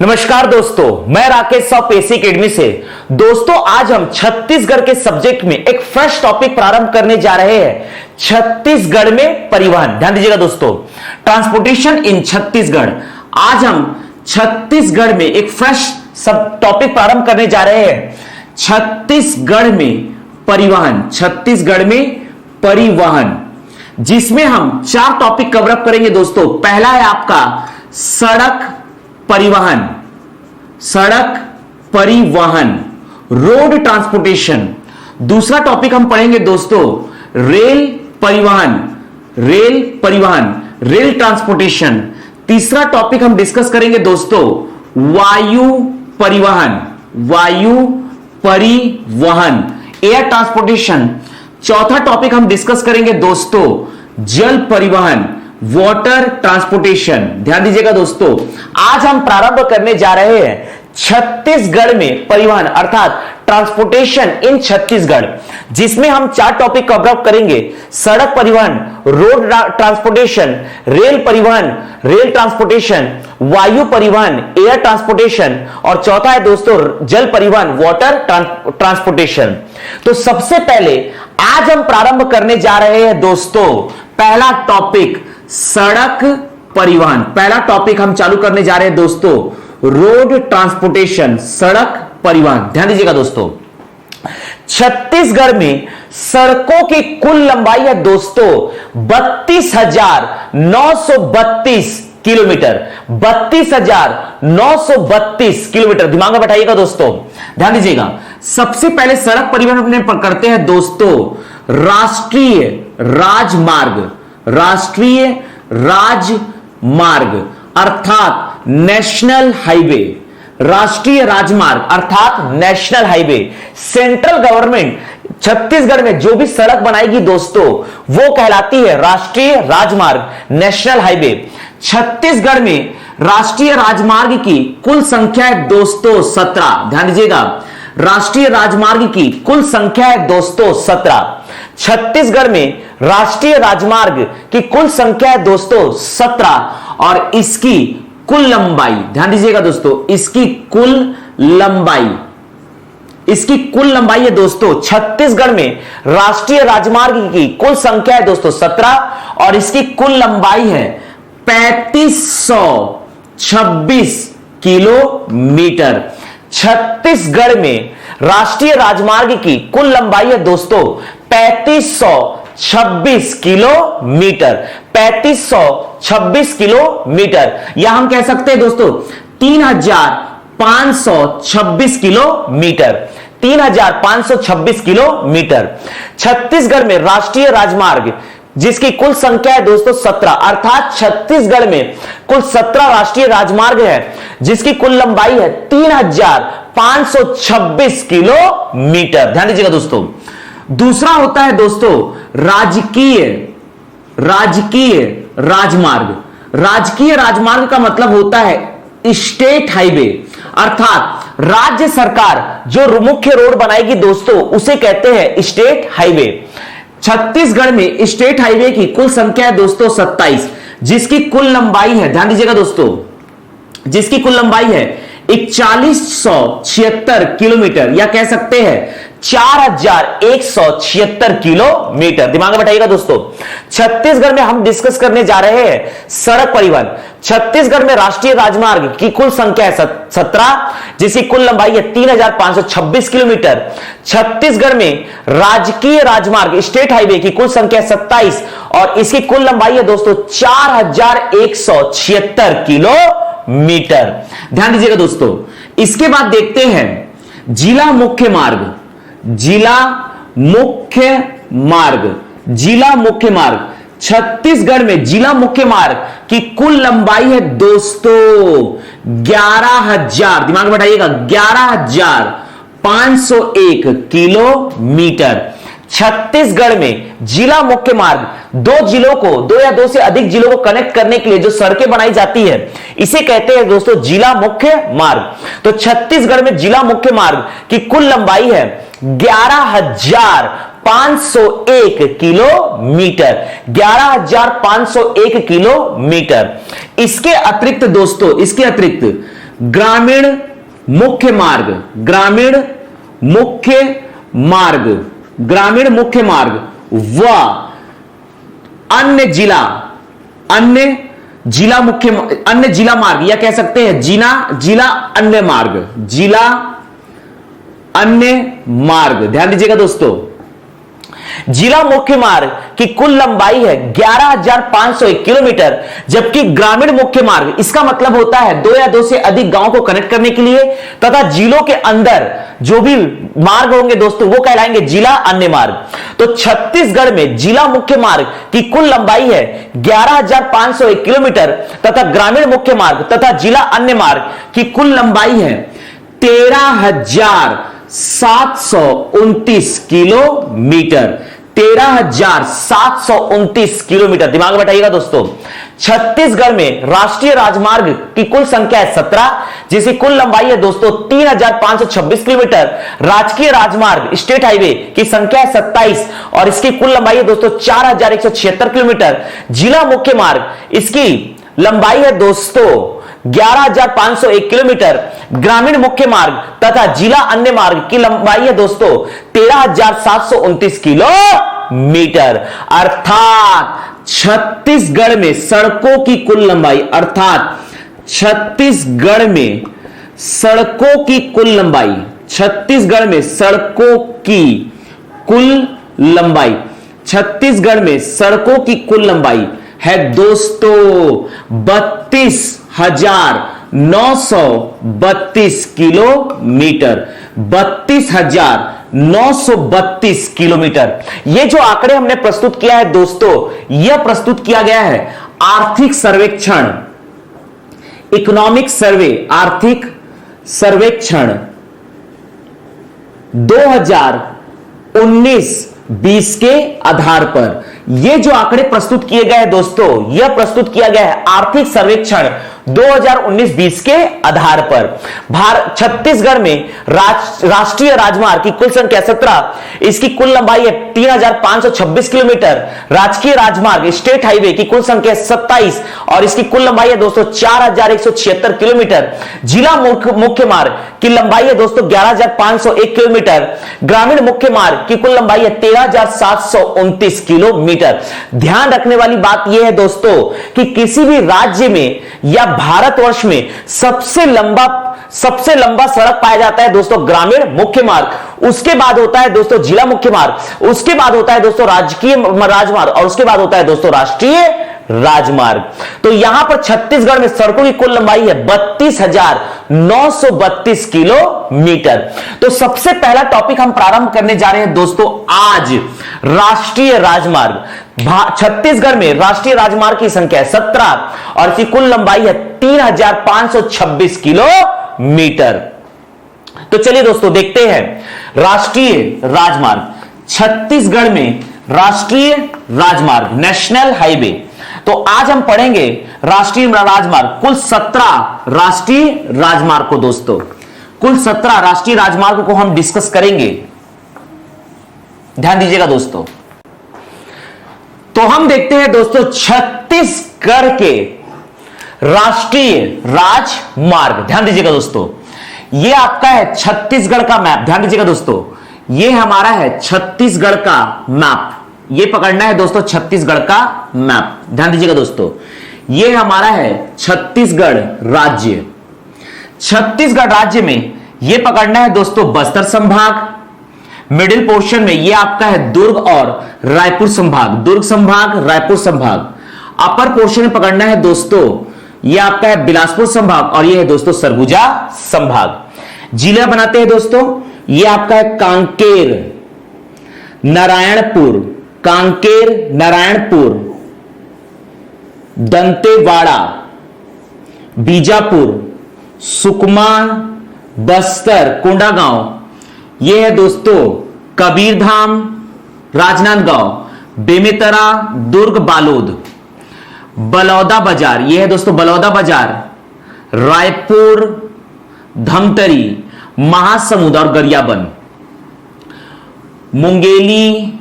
नमस्कार दोस्तों, मैं राकेश साव पेसी अकेडमी से। दोस्तों, आज हम छत्तीसगढ़ के सब्जेक्ट में एक फ्रेश टॉपिक प्रारंभ करने जा रहे हैं। छत्तीसगढ़ में परिवहन। ध्यान दीजिएगा दोस्तों, ट्रांसपोर्टेशन इन छत्तीसगढ़। आज हम छत्तीसगढ़ में एक फ्रेश सब टॉपिक प्रारंभ करने जा रहे हैं। छत्तीसगढ़ में परिवहन। छत्तीसगढ़ में परिवहन, जिसमें हम 4 टॉपिक कवर अप करेंगे दोस्तों। पहला है आपका सड़क परिवहन। सड़क परिवहन, रोड ट्रांसपोर्टेशन। दूसरा टॉपिक हम पढ़ेंगे दोस्तों रेल परिवहन। रेल परिवहन, रेल ट्रांसपोर्टेशन। तीसरा टॉपिक हम डिस्कस करेंगे दोस्तों वायु परिवहन। वायु परिवहन, एयर ट्रांसपोर्टेशन। चौथा टॉपिक हम डिस्कस करेंगे दोस्तों जल परिवहन, वाटर ट्रांसपोर्टेशन। ध्यान दीजिएगा दोस्तों, आज हम प्रारंभ करने जा रहे हैं छत्तीसगढ़ में परिवहन अर्थात ट्रांसपोर्टेशन इन छत्तीसगढ़, जिसमें हम 4 टॉपिक कवर अप करेंगे। सड़क परिवहन, रोड ट्रांसपोर्टेशन, रेल परिवहन, रेल ट्रांसपोर्टेशन, वायु परिवहन, एयर ट्रांसपोर्टेशन, और चौथा है दोस्तों जल परिवहन, वाटर ट्रांसपोर्टेशन। तो सबसे पहले आज हम प्रारंभ करने जा रहे हैं दोस्तों पहला टॉपिक सड़क परिवहन। पहला टॉपिक हम चालू करने जा रहे हैं दोस्तों रोड ट्रांसपोर्टेशन, सड़क परिवहन। ध्यान दीजिएगा दोस्तों, छत्तीसगढ़ में सड़कों की कुल लंबाई है दोस्तों 32,932 किलोमीटर। 32,932 किलोमीटर, दिमाग में बैठाइएगा दोस्तों। ध्यान दीजिएगा, सबसे पहले सड़क परिवहन अपने करते हैं दोस्तों राष्ट्रीय राजमार्ग। राष्ट्रीय राजमार्ग अर्थात नेशनल हाईवे। राष्ट्रीय राजमार्ग अर्थात national highway. Central government Chhattisgarh में जो भी सड़क बनाएगी दोस्तों वो कहलाती है राष्ट्रीय राजमार्ग, नेशनल हाईवे। छत्तीसगढ़ में राष्ट्रीय राजमार्ग की कुल संख्या है दोस्तों 17। ध्यान दीजिएगा, राष्ट्रीय राजमार्ग की कुल संख्या है दोस्तों 17। छत्तीसगढ़ में राष्ट्रीय राजमार्ग की कुल संख्या है दोस्तों 17 और इसकी कुल लंबाई, ध्यान दीजिएगा दोस्तों, इसकी कुल लंबाई है दोस्तों छत्तीसगढ़ में राष्ट्रीय राजमार्ग की कुल संख्या है दोस्तों 17 और इसकी कुल लंबाई है 3526 किलोमीटर। छत्तीसगढ़ में राष्ट्रीय राजमार्ग की कुल लंबाई है दोस्तों 3526 किलोमीटर। 3526 किलोमीटर, या हम कह सकते हैं दोस्तों 3526 किलोमीटर। 3526 किलोमीटर। छत्तीसगढ़ में राष्ट्रीय राजमार्ग जिसकी कुल संख्या है दोस्तों 17, अर्थात छत्तीसगढ़ में कुल 17 राष्ट्रीय राजमार्ग है जिसकी कुल लंबाई है 3526 किलोमीटर। ध्यान दीजिएगा दोस्तों, दूसरा होता है दोस्तों राजकीय राजमार्ग। राजकीय राजमार्ग का मतलब होता है स्टेट हाईवे, अर्थात राज्य सरकार जो मुख्य रोड बनाएगी दोस्तों उसे कहते हैं स्टेट हाईवे। छत्तीसगढ़ में स्टेट हाईवे की कुल संख्या है दोस्तों 27, जिसकी कुल लंबाई है, ध्यान दीजिएगा दोस्तों, जिसकी कुल लंबाई है 4176 किलोमीटर, या कह सकते हैं 4176 किलोमीटर। दिमाग में बैठाइएगा दोस्तों, छत्तीसगढ़ में हम डिस्कस करने जा रहे हैं सड़क परिवहन। छत्तीसगढ़ में राष्ट्रीय राजमार्ग की कुल संख्या है 17, जिसकी कुल लंबाई है 3526 किलोमीटर। छत्तीसगढ़ में राजकीय राजमार्ग स्टेट हाईवे की कुल संख्या 27 और इसकी कुल लंबाई है दोस्तों 4176 किलोमीटर। ध्यान दीजिएगा दोस्तों, इसके बाद देखते हैं जिला मुख्य मार्ग। जिला मुख्य मार्ग छत्तीसगढ़ में जिला मुख्य मार्ग की कुल लंबाई है दोस्तों 11,000, दिमाग में बैठाइएगा 11,501 किलोमीटर। छत्तीसगढ़ में जिला मुख्य मार्ग दो या दो से अधिक जिलों को कनेक्ट करने के लिए जो सड़कें बनाई जाती है इसे कहते हैं दोस्तों जिला मुख्य मार्ग। तो छत्तीसगढ़ में जिला मुख्य मार्ग की कुल लंबाई है 11,501 किलोमीटर। 11,501 किलोमीटर। इसके अतिरिक्त दोस्तों, इसके अतिरिक्त ग्रामीण मुख्य मार्ग, ग्रामीण मुख्य मार्ग, ग्रामीण मुख्य मार्ग व अन्य जिला, अन्य जिला मुख्य, अन्य जिला मार्ग, या कह सकते हैं जिला अन्य मार्ग, जिला अन्य मार्ग। ध्यान दीजिएगा दोस्तों, जिला मुख्य मार्ग की कुल लंबाई है 11,501 किलोमीटर, जबकि ग्रामीण मुख्य मार्ग, इसका मतलब होता है दो या दो से अधिक गांव को कनेक्ट करने के लिए तथा जिलों के अंदर जो भी मार्ग होंगे दोस्तों वो कहलाएंगे जिला अन्य मार्ग। तो छत्तीसगढ़ में जिला मुख्य मार्ग की कुल लंबाई है 11,501 किलोमीटर तथा ग्रामीण मुख्य मार्ग तथा जिला अन्य मार्ग की कुल लंबाई है 13,729 किलोमीटर, 13,729 किलोमीटर। दिमाग में बैठाइएगा दोस्तों, छत्तीसगढ़ में राष्ट्रीय राजमार्ग की कुल संख्या है 17, जिसकी कुल लंबाई है दोस्तों 3,526 किलोमीटर। राजकीय राजमार्ग स्टेट हाईवे की संख्या है 27 और इसकी कुल लंबाई है दोस्तों 4,176 किलोमीटर। जिला मुख्य मार्ग, इसकी लंबाई है दोस्तों 11,501 किलोमीटर। ग्रामीण मुख्य मार्ग तथा जिला अन्य मार्ग की लंबाई है दोस्तों 13,729 किलोमीटर। अर्थात छत्तीसगढ़ में सड़कों की कुल लंबाई, अर्थात छत्तीसगढ़ में सड़कों की कुल लंबाई, छत्तीसगढ़ में सड़कों की कुल लंबाई, छत्तीसगढ़ में सड़कों की कुल लंबाई है दोस्तों 32,932 किलोमीटर, 32,932 किलोमीटर। ये जो आंकड़े हमने प्रस्तुत किया है दोस्तों, यह प्रस्तुत किया गया है आर्थिक सर्वेक्षण, इकोनॉमिक सर्वे, आर्थिक सर्वेक्षण 2019-20 के आधार पर। ये जो आंकड़े प्रस्तुत किए गए हैं दोस्तों, यह प्रस्तुत किया गया है आर्थिक सर्वेक्षण 2019-20 के आधार पर। छत्तीसगढ़ में राष्ट्रीय राजमार्ग की कुल संख्या 17, इसकी कुल लंबाई है 3,526 किलोमीटर। राजकीय राजमार्ग स्टेट हाईवे की कुल संख्या 27 और इसकी कुल लंबाई है दोस्तों 4,176 किलोमीटर। जिला मुख्य मार्ग की लंबाई है दोस्तों 11,501 किलोमीटर। ग्रामीण मुख्य मार्ग की कुल लंबाई है 13,729 किलोमीटर। ध्यान रखने वाली बात यह है दोस्तों कि किसी भी राज्य में या भारतवर्ष में सबसे लंबा सड़क पाया जाता है दोस्तों ग्रामीण मुख्य मार्ग, उसके बाद होता है दोस्तों जिला मुख्य मार्ग, उसके बाद होता है दोस्तों राजकीय राजमार्ग और उसके बाद होता है दोस्तों राष्ट्रीय राजमार्ग। तो यहां पर छत्तीसगढ़ में सड़कों की कुल लंबाई है 32,932 किलोमीटर। तो सबसे पहला टॉपिक हम प्रारंभ करने जा रहे हैं दोस्तों आज, राष्ट्रीय राजमार्ग। छत्तीसगढ़ में राष्ट्रीय राजमार्ग की संख्या है 17 और इसकी कुल लंबाई है 3,526 किलोमीटर। तो चलिए दोस्तों देखते हैं राष्ट्रीय राजमार्ग। छत्तीसगढ़ में राष्ट्रीय राजमार्ग, नेशनल हाईवे। तो आज हम पढ़ेंगे राष्ट्रीय राजमार्ग, कुल 17 राष्ट्रीय राजमार्ग को दोस्तों, कुल 17 राष्ट्रीय राजमार्ग को हम डिस्कस करेंगे। ध्यान दीजिएगा दोस्तों। तो हम देखते हैं दोस्तों छत्तीसगढ़ के राष्ट्रीय राजमार्ग। ध्यान दीजिएगा दोस्तों, यह आपका है छत्तीसगढ़ का मैप। ध्यान दीजिएगा दोस्तों, यह हमारा है छत्तीसगढ़ का मैप। यह पकड़ना है दोस्तों छत्तीसगढ़ का मैप। ध्यान दीजिएगा दोस्तों, यह हमारा है छत्तीसगढ़ राज्य। छत्तीसगढ़ राज्य में यह पकड़ना है दोस्तों बस्तर संभाग। मिडिल पोर्शन में यह आपका है दुर्ग और रायपुर संभाग, दुर्ग संभाग, रायपुर संभाग। अपर पोर्शन में पकड़ना है दोस्तों यह आपका है बिलासपुर संभाग और यह है दोस्तों सरगुजा संभाग। जिला बनाते हैं दोस्तों, यह आपका है कांकेर, नारायणपुर, कांकेर, नारायणपुर, दंतेवाड़ा, बीजापुर, सुकमा, बस्तर, कोंडागांव, यह है दोस्तों कबीरधाम, राजनांदगांव, बेमेतरा, दुर्ग, बालोद, बलौदा बाजार, यह है दोस्तों बलौदा बाजार, रायपुर, धमतरी, महासमुंद और गरियाबंद, मुंगेली,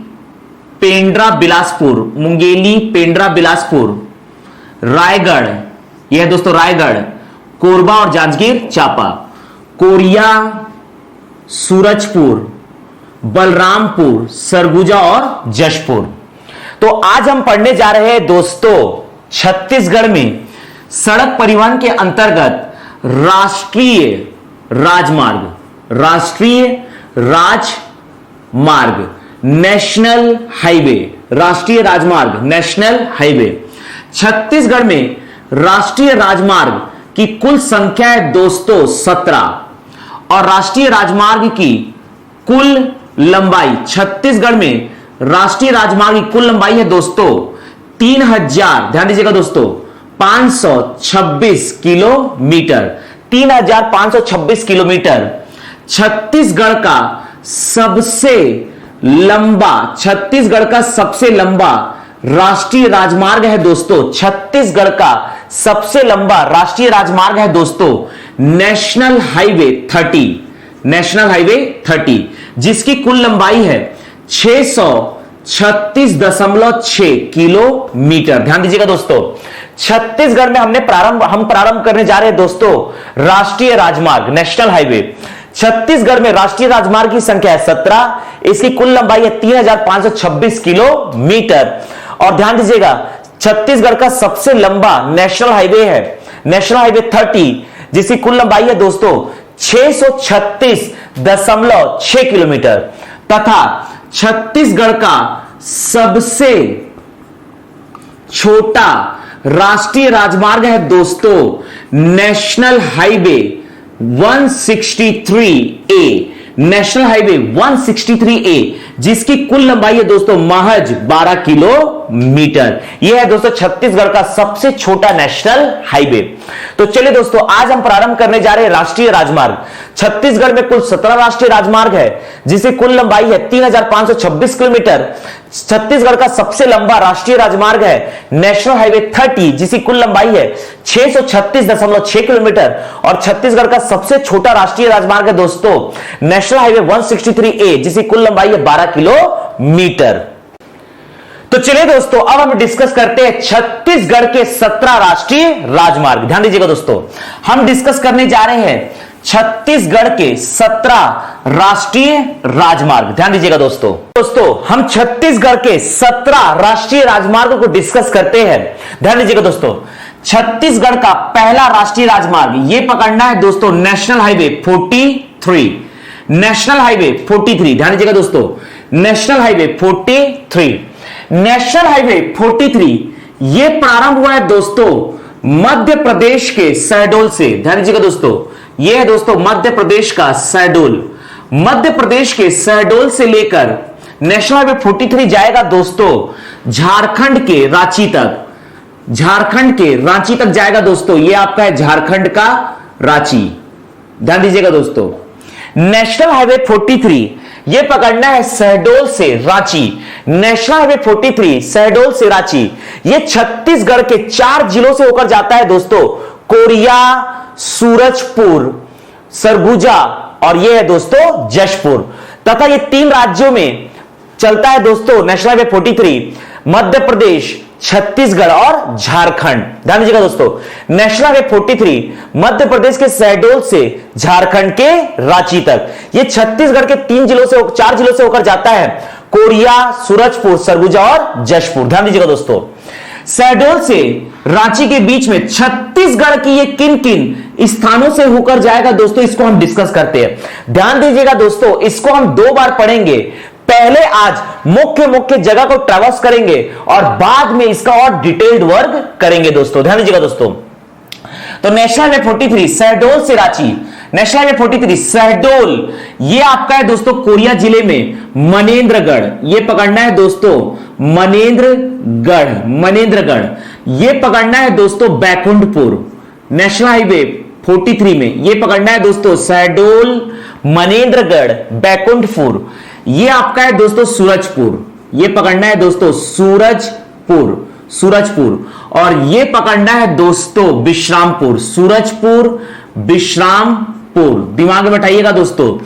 पेंड्रा, बिलासपुर, मुंगेली, पेंड्रा, बिलासपुर, रायगढ़, यह है दोस्तों रायगढ़, कोरबा और जांजगीर चांपा, कोरिया, सूरजपुर, बलरामपुर, सरगुजा और जशपुर। तो आज हम पढ़ने जा रहे हैं दोस्तों छत्तीसगढ़ में सड़क परिवहन के अंतर्गत राष्ट्रीय राजमार्ग, नेशनल हाईवे, राष्ट्रीय राजमार्ग, नेशनल हाईवे। छत्तीसगढ़ में राष्ट्रीय राजमार्ग की कुल संख्या है दोस्तों 17 और राष्ट्रीय राजमार्ग की कुल लंबाई, छत्तीसगढ़ में राष्ट्रीय राजमार्ग की कुल लंबाई है दोस्तों 3000, ध्यान दीजिएगा दोस्तों, 526 किलोमीटर, 3526 किलोमीटर। छत्तीसगढ़ का सबसे लंबा राष्ट्रीय राजमार्ग है दोस्तों, छत्तीसगढ़ का सबसे लंबा राष्ट्रीय राजमार्ग है दोस्तों नेशनल हाईवे 30, जिसकी कुल लंबाई है 636.6 किलोमीटर। ध्यान दीजिएगा दोस्तों, छत्तीसगढ़ में हम प्रारंभ करने जा रहे हैं दोस्तों राष्ट्रीय राजमार्ग, नेशनल हाईवे। छत्तीसगढ़ में राष्ट्रीय राजमार्ग की संख्या है 17, इसकी कुल लंबाई है 3526 किलोमीटर। और ध्यान दीजिएगा छत्तीसगढ़ का सबसे लंबा नेशनल हाईवे है नेशनल हाईवे 30, जिसकी कुल लंबाई है दोस्तों 636.6 किलोमीटर। तथा छत्तीसगढ़ का सबसे छोटा राष्ट्रीय राजमार्ग है दोस्तों national highway 163A, national highway 163A, जिसकी कुल लंबाई है दोस्तों महज 12 किलोमीटर। यह है दोस्तों छत्तीसगढ़ का सबसे छोटा नेशनल हाईवे। तो चलिए दोस्तों आज हम प्रारंभ करने जा रहे हैं राष्ट्रीय राजमार्ग। छत्तीसगढ़ में कुल 17 राष्ट्रीय राजमार्ग है जिसकी कुल लंबाई है 3526 किलोमीटर। छत्तीसगढ़ का सबसे लंबा राष्ट्रीय राजमार्ग है नेशनल हाईवे 30, जिसकी कुल लंबाई है 636.6 किलोमीटर। और छत्तीसगढ़ का सबसे छोटा राष्ट्रीय राजमार्ग है दोस्तों नेशनल हाईवे 163A, जिसकी कुल लंबाई है 12 किलोमीटर। तो चलिए दोस्तों अब हम डिस्कस करते हैं छत्तीसगढ़ के 17 राष्ट्रीय राजमार्ग। ध्यान दीजिएगा दोस्तों, हम डिस्कस करने जा रहे हैं छत्तीसगढ़ के 17 राष्ट्रीय राजमार्ग। ध्यान दीजिएगा दोस्तों हम छत्तीसगढ़ के 17 राष्ट्रीय राजमार्गों को डिस्कस करते हैं। ध्यान दीजिएगा दोस्तों, छत्तीसगढ़ का पहला राष्ट्रीय राजमार्ग यह पकड़ना है दोस्तों नेशनल हाईवे 43, नेशनल हाईवे 43। ध्यान दीजिएगा दोस्तों, नेशनल हाईवे 43, नेशनल हाईवे 43 यह प्रारंभ हुआ है दोस्तों मध्य प्रदेश के शहडोल से। ध्यान दीजिएगा दोस्तों, यह है दोस्तों मध्य प्रदेश का शहडोल। मध्य प्रदेश के शहडोल से लेकर नेशनल हाईवे 43 जाएगा दोस्तों झारखंड के रांची तक, झारखंड के रांची तक जाएगा दोस्तों। यह आपका है झारखंड का रांची। ध्यान दीजिएगा दोस्तों, नेशनल हाईवे 43 यह पकड़ना है शहडोल से रांची। नेशनल हाईवे 43 शहडोल से रांची यह छत्तीसगढ़ के 4 जिलों से होकर जाता है दोस्तों, कोरिया, सूरजपुर, सरगुजा और यह है दोस्तों जशपुर। तथा यह 3 राज्यों में चलता है दोस्तों नेशनल हाईवे 43, मध्य प्रदेश, छत्तीसगढ़ और झारखंड। ध्यान दीजिएगा दोस्तों, नेशनल हाईवे 43 मध्य प्रदेश के शहडोल से झारखंड के रांची तक यह छत्तीसगढ़ के 4 जिलों से होकर जाता है, कोरिया, सूरजपुर, सरगुजा और जशपुर। ध्यान दीजिएगा दोस्तों, शहडोल से रांची के बीच में छत्तीसगढ़ की ये किन किन स्थानों से होकर जाएगा दोस्तों, इसको हम डिस्कस करते हैं। ध्यान दीजिएगा दोस्तों, इसको हम 2 बार पढ़ेंगे। पहले आज मुख्य जगह को ट्रैवर्स करेंगे और बाद में इसका और डिटेल्ड वर्क करेंगे दोस्तों। ध्यान दीजिएगा दोस्तों, तो नेशनल हाईवे 43 शहडोल से रांची, नेशनल हाईवे 43 शहडोल ये आपका है दोस्तों कोरिया जिले में मनेन्द्रगढ़, ये पकड़ना है दोस्तों मनेन्द्रगढ़ ये पकड़ना है दोस्तों बैकुंठपुर। नेशनल हाईवे 43 में ये पकड़ना है दोस्तों शहडोल, मनेन्द्रगढ़, बैकुंठपुर। ये आपका है दोस्तों सूरजपुर, ये पकड़ना है दोस्तों सूरजपुर और ये पकड़ना है दोस्तों विश्रामपुर, सूरजपुर, विश्रामपुर। दिमाग में बैठाइएगा दोस्तों,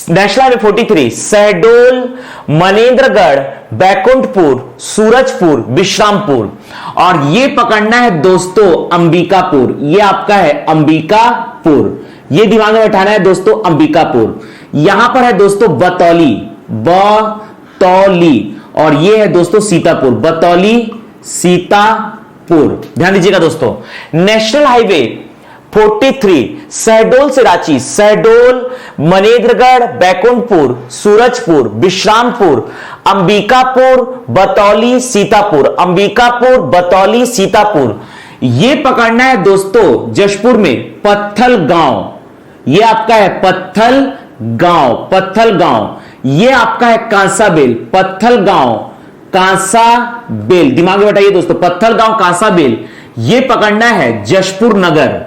नेशनल हाईवे 43 शहडोल, मनेन्द्रगढ़, बैकुंठपुर, सूरजपुर, विश्रामपुर। और ये पकड़ना है दोस्तों अंबिकापुर, ये आपका है अंबिकापुर, ये दिमाग में बैठाना है दोस्तों अंबिकापुर। यहां पर है दोस्तों बतौली, बतौली, और ये है दोस्तों सीतापुर, बतौली, सीतापुर। ध्यान दीजिएगा दोस्तों। नेशनल हाईवे 43 शहडोल से रांची, शहडोल, मनेन्द्रगढ़, बैकुंठपुर, सूरजपुर, विश्रामपुर, अंबिकापुर, बतौली, सीतापुर, अंबिकापुर, बतौली, सीतापुर। ये पकड़ना है दोस्तों जशपुर में पत्थल गांव, ये आपका है पत्थल गांव, पत्थल गांव। ये आपका है कांसाबेल, पत्थल गांव, कांसाबेल। दिमाग में बैठाइए दोस्तों, पत्थल गांव, कांसाबेल। ये पकड़ना है जशपुर नगर,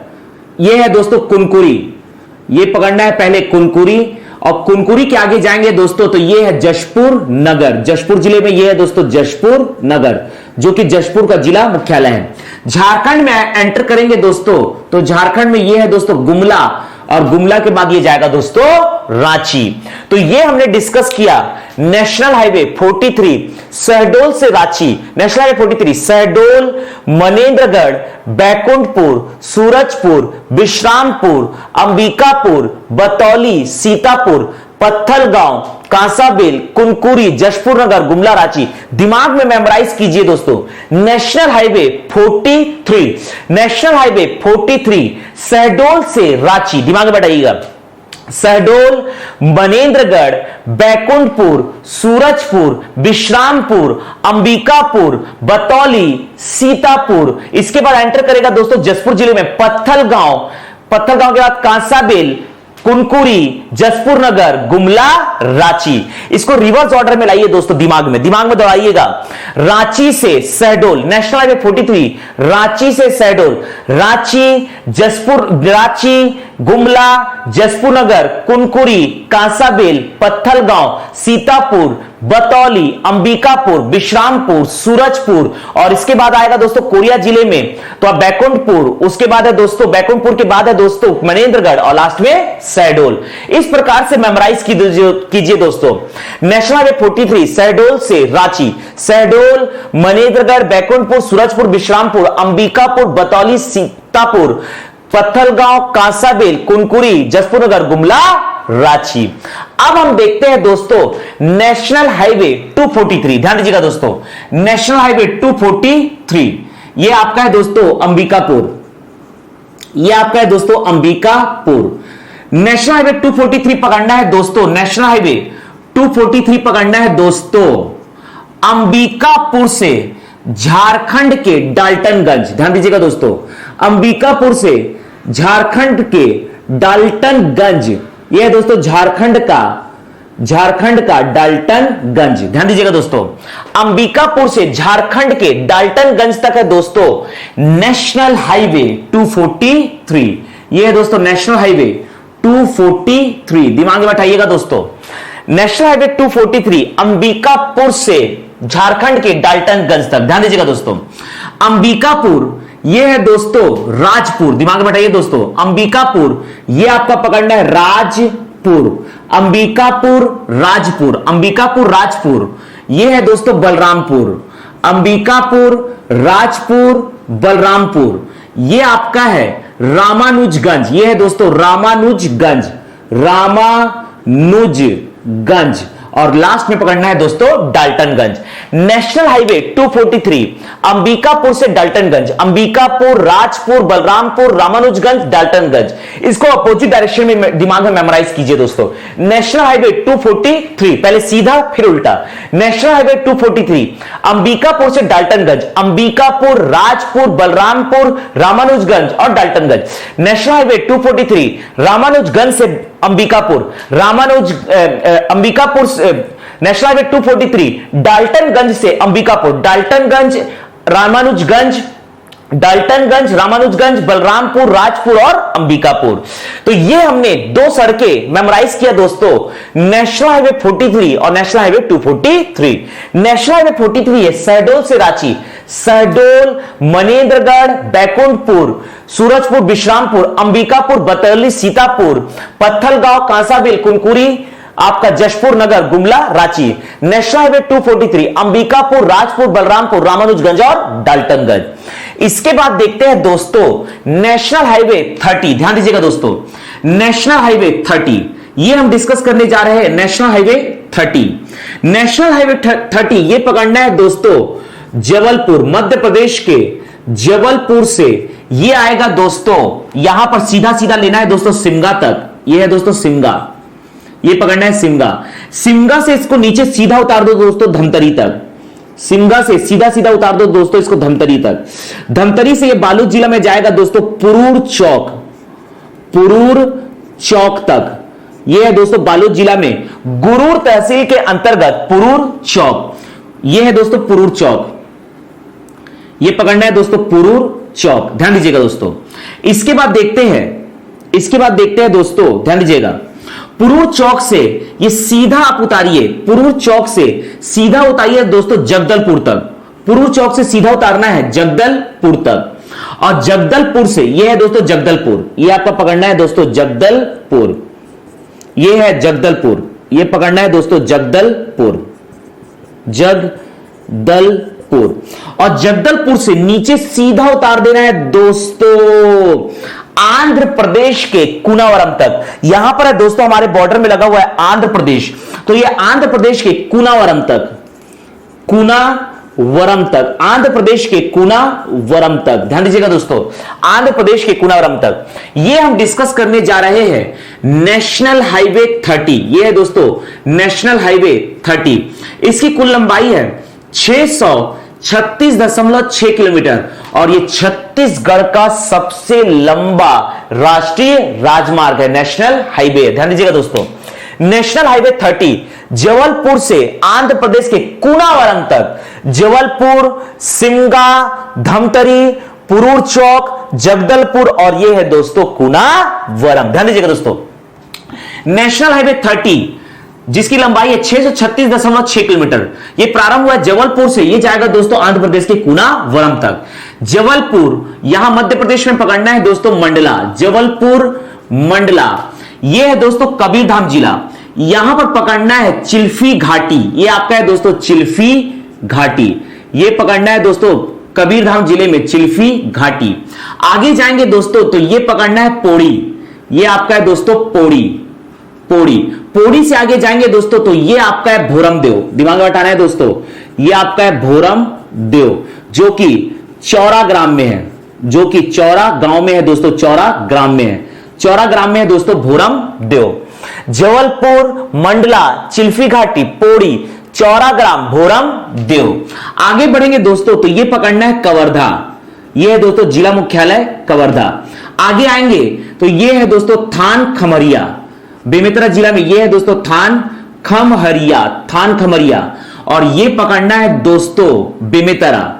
ये है दोस्तों कुनकुरी, ये पकड़ना है पहले कुनकुरी, और कुनकुरी के आगे जाएंगे दोस्तों तो ये है जशपुर नगर। जशपुर जिले में ये है दोस्तों जशपुर नगर, जो कि जशपुर का जिला मुख्यालय है। झारखंड में एंटर करेंगे दोस्तों तो झारखंड में ये है दोस्तों गुमला, और गुमला के बाद ये जाएगा दोस्तों रांची। तो ये हमने डिस्कस किया नेशनल हाईवे 43 शहडोल से रांची, नेशनल हाईवे 43 शहडोल, मनेन्द्रगढ़, बैकुंठपुर, सूरजपुर, विश्रामपुर, अंबिकापुर, बतौली, सीतापुर, पत्थलगांव, कांसाबेल, कुनकुरी, जशपुर नगर, गुमला, रांची। दिमाग में मेमोराइज कीजिए दोस्तों। National highway 43, national highway 43 Shahdol से रांची, दिमाग में बैठाइएगा। शहडोल, मनेन्द्रगढ़, बैकुंठपुर, सूरजपुर, विश्रामपुर, अंबिकापुर, बतौली, सीतापुर। इसके बाद एंटर करेगा दोस्तों जशपुर जिले में पत्थलगांव, पत्थलगांव के बाद कांसाबेल, कुनकुरी, जशपुर नगर, गुमला, रांची। इसको रिवर्स ऑर्डर में लाइए दोस्तों, दिमाग में दौड़ाइएगा। रांची से शहडोल, नेशनल हाईवे 43 रांची से शहडोल, रांची, जशपुर, रांची, गुमला, जशपुर नगर, कुनकुरी, कांसाबेल, पत्थलगांव, सीतापुर, बतौली, अंबिकापुर, विश्रामपुर, सूरजपुर, और इसके बाद आएगा दोस्तों कोरिया जिले में तो अब बैकुंठपुर, उसके बाद है दोस्तों बैकुंठपुर के बाद है दोस्तों मनेन्द्रगढ़, और लास्ट में शहडोल। इस प्रकार से मेमोराइज कीजिए दोस्तों। नेशनल हाईवे 43 शहडोल से रांची, शहडोल, मनेन्द्रगढ़, बैकुंठपुर, सूरजपुर, विश्रामपुर, अंबिकापुर, बतौली, सीतापुर, पत्थलगांव, कांसाबेल, कुनकुरी, जशपुर नगर, गुमला, रांची। अब हम देखते हैं दोस्तों नेशनल हाईवे 243। ध्यान दीजिएगा दोस्तों, नेशनल हाईवे 243 ये आपका है दोस्तों अंबिकापुर, ये आपका है दोस्तों अंबिकापुर। नेशनल हाईवे 243 पकड़ना है दोस्तों, नेशनल हाईवे 243 पकड़ना है दोस्तों अंबिकापुर से झारखंड के डाल्टनगंज। ध्यान दीजिएगा दोस्तों, अंबिकापुर से झारखंड के डाल्टनगंज, यह है दोस्तों झारखंड का डाल्टनगंज। ध्यान दीजिएगा दोस्तों, अंबिकापुर से झारखंड के डाल्टनगंज तक है दोस्तों नेशनल हाईवे 243। यह है दोस्तों नेशनल हाईवे 243, दिमाग में बैठाइएगा दोस्तों। नेशनल हाईवे 243 अंबिकापुर से झारखंड के डाल्टनगंज तक। ध्यान दीजिएगा दोस्तों, अंबिकापुर ये है दोस्तों राजपुर, दिमाग में बैठाइए दोस्तों, अंबिकापुर ये आपका पकड़ना है राजपुर, अंबिकापुर राजपुर, अंबिकापुर राजपुर। ये है दोस्तों बलरामपुर, अंबिकापुर राजपुर बलरामपुर। ये आपका है रामानुजगंज, ये है दोस्तों रामानुजगंज, रामानुजगंज, और लास्ट में पकड़ना है दोस्तों डाल्टनगंज। नेशनल हाईवे 243 अंबिकापुर से डाल्टनगंज, अंबिकापुर, राजपुर, बलरामपुर, रामानुजगंज, डाल्टनगंज। इसको अपोजिट डायरेक्शन में दिमाग में मेमोराइज कीजिए दोस्तों। नेशनल हाईवे 243 पहले सीधा फिर उल्टा। नेशनल हाईवे 243 अंबिकापुर से डाल्टनगंज, अंबिकापुर, राजपुर, बलरामपुर, रामानुजगंज और डाल्टनगंज। नेशनल हाईवे 243 रामानुजगंज से अंबिकापुर, अंबिकापुर नेशनल हाईवे 243 डाल्टनगंज से अंबिकापुर, डाल्टनगंज, रामानुजगंज, डाल्टनगंज, रामानुजगंज, बलरामपुर, राजपुर और अंबिकापुर। तो ये हमने दो सड़कें मेमोराइज किया दोस्तों, नेशनल हाईवे 43 और नेशनल हाईवे 243। नेशनल हाईवे 43 है शहडोल से रांची, शहडोल, मनेन्द्रगढ़, बैकुंठपुर, सूरजपुर, विश्रामपुर, अंबिकापुर, बतौली, सीतापुर, पत्थलगांव, कांसाबेल, कुनकुरी, आपका जशपुर नगर, गुमला, रांची। नेशनल हाईवे 243 अंबिकापुर, राजपुर, बलरामपुर, रामानुजगंज और डाल्टनगंज। इसके बाद देखते हैं दोस्तों नेशनल हाईवे 30। ध्यान दीजिएगा दोस्तों, नेशनल हाईवे 30 ये हम डिस्कस करने जा रहे हैं। नेशनल हाईवे 30, नेशनल हाईवे 30 ये पकड़ना है दोस्तों जबलपुर, मध्य प्रदेश के जबलपुर से ये आएगा दोस्तों, यहां पर सीधा सीधा लेना है दोस्तों सिमगा तक। ये है दोस्तों सिमगा, ये पकड़ना है सिमगा। सिमगा से इसको नीचे सीधा उतार दो दोस्तों धमतरी तक। सिमगा से सीधा सीधा उतार दो दोस्तों इसको धमतरी तक। धमतरी से ये बालोद जिला में जाएगा दोस्तों पुरूर चौक, पुरूर चौक तक। ये है दोस्तों बालोद जिला में गुरूर तहसील के अंतर्गत पुरूर चौक। ये है दोस्तों पुरूर चौक, ये पकड़ना है दोस्तों पुरूर चौक। ध्यान दीजिएगा दोस्तों। इसके बाद देखते हैं दोस्तों, ध्यान दीजिएगा, पुरूर चौक से ये सीधा आप उतारिए, पुरूर चौक से सीधा उतारिए दोस्तों जगदलपुर तक। पुरूर चौक से सीधा उतारना है जगदलपुर तक, और जगदलपुर से ये है दोस्तों जगदलपुर, ये आपका पकड़ना है दोस्तों जगदलपुर। ये है जगदलपुर, ये पकड़ना है दोस्तों जगदलपुर, जगदलपुर। और जगदलपुर से नीचे सीधा उतार देना है दोस्तों आंध्र प्रदेश के कुनावरम तक। यहां पर है दोस्तों हमारे बॉर्डर में लगा हुआ है आंध्र प्रदेश, तो ये आंध्र प्रदेश के कुनावरम तक, कुनावरम तक, आंध्र प्रदेश के कुनावरम तक। ध्यान दीजिएगा दोस्तों, आंध्र प्रदेश के कुनावरम तक ये हम डिस्कस करने जा रहे हैं नेशनल हाईवे 30। ये है दोस्तों नेशनल हाईवे 30। इसकी कुल लंबाई है 636.6 किलोमीटर, और ये छत्तीसगढ़ का सबसे लंबा राष्ट्रीय राजमार्ग है, नेशनल हाईवे। ध्यान दीजिएगा दोस्तों, नेशनल हाईवे 30 जबलपुर से आंध्र प्रदेश के कुनावरम तक, जबलपुर, सिमगा, धमतरी, पुरूर चौक, जगदलपुर, और ये है दोस्तों कुनावरम। ध्यान दीजिएगा दोस्तों, नेशनल हाईवे 30 जिसकी लंबाई है 636.6 किलोमीटर, ये प्रारंभ हुआ है जबलपुर से, ये जाएगा दोस्तों आंध्र प्रदेश के कुनावरम तक। जबलपुर यहां मध्य प्रदेश में पकड़ना है दोस्तों मंडला, जबलपुर मंडला। ये है दोस्तों कबीरधाम जिला, यहां पर पकड़ना है चिल्फी घाटी, ये आपका है दोस्तों चिल्फी घाटी, ये पकड़ना है दोस्तों कबीरधाम जिले में चिल्फी घाटी। आगे जाएंगे दोस्तों तो ये पकड़ना है पौड़ी, ये आपका है दोस्तों पौड़ी, पौड़ी। पौड़ी से आगे जाएंगे दोस्तों तो ये आपका है भोरमदेव, दिमाग में हटाना है दोस्तों, ये आपका है भोरमदेव जो कि चौरा ग्राम में है, जो कि चौरा गांव में है दोस्तों, चौरा ग्राम में है, चौरा ग्राम में है दोस्तों भोरमदेव। जबलपुर, मंडला, चिल्फी घाटी, पौड़ी, चौरा ग्राम, भोरमदेव। आगे बढ़ेंगे दोस्तों तो ये पकड़ना है कवर्धा, ये है दोस्तों जिला मुख्यालय कवर्धा। आगे आएंगे तो ये है दोस्तों थान खमरिया, बेमेतरा जिला में ये है दोस्तों थान खमहरिया, थान खमरिया, और ये पकड़ना है दोस्तों बेमेतरा,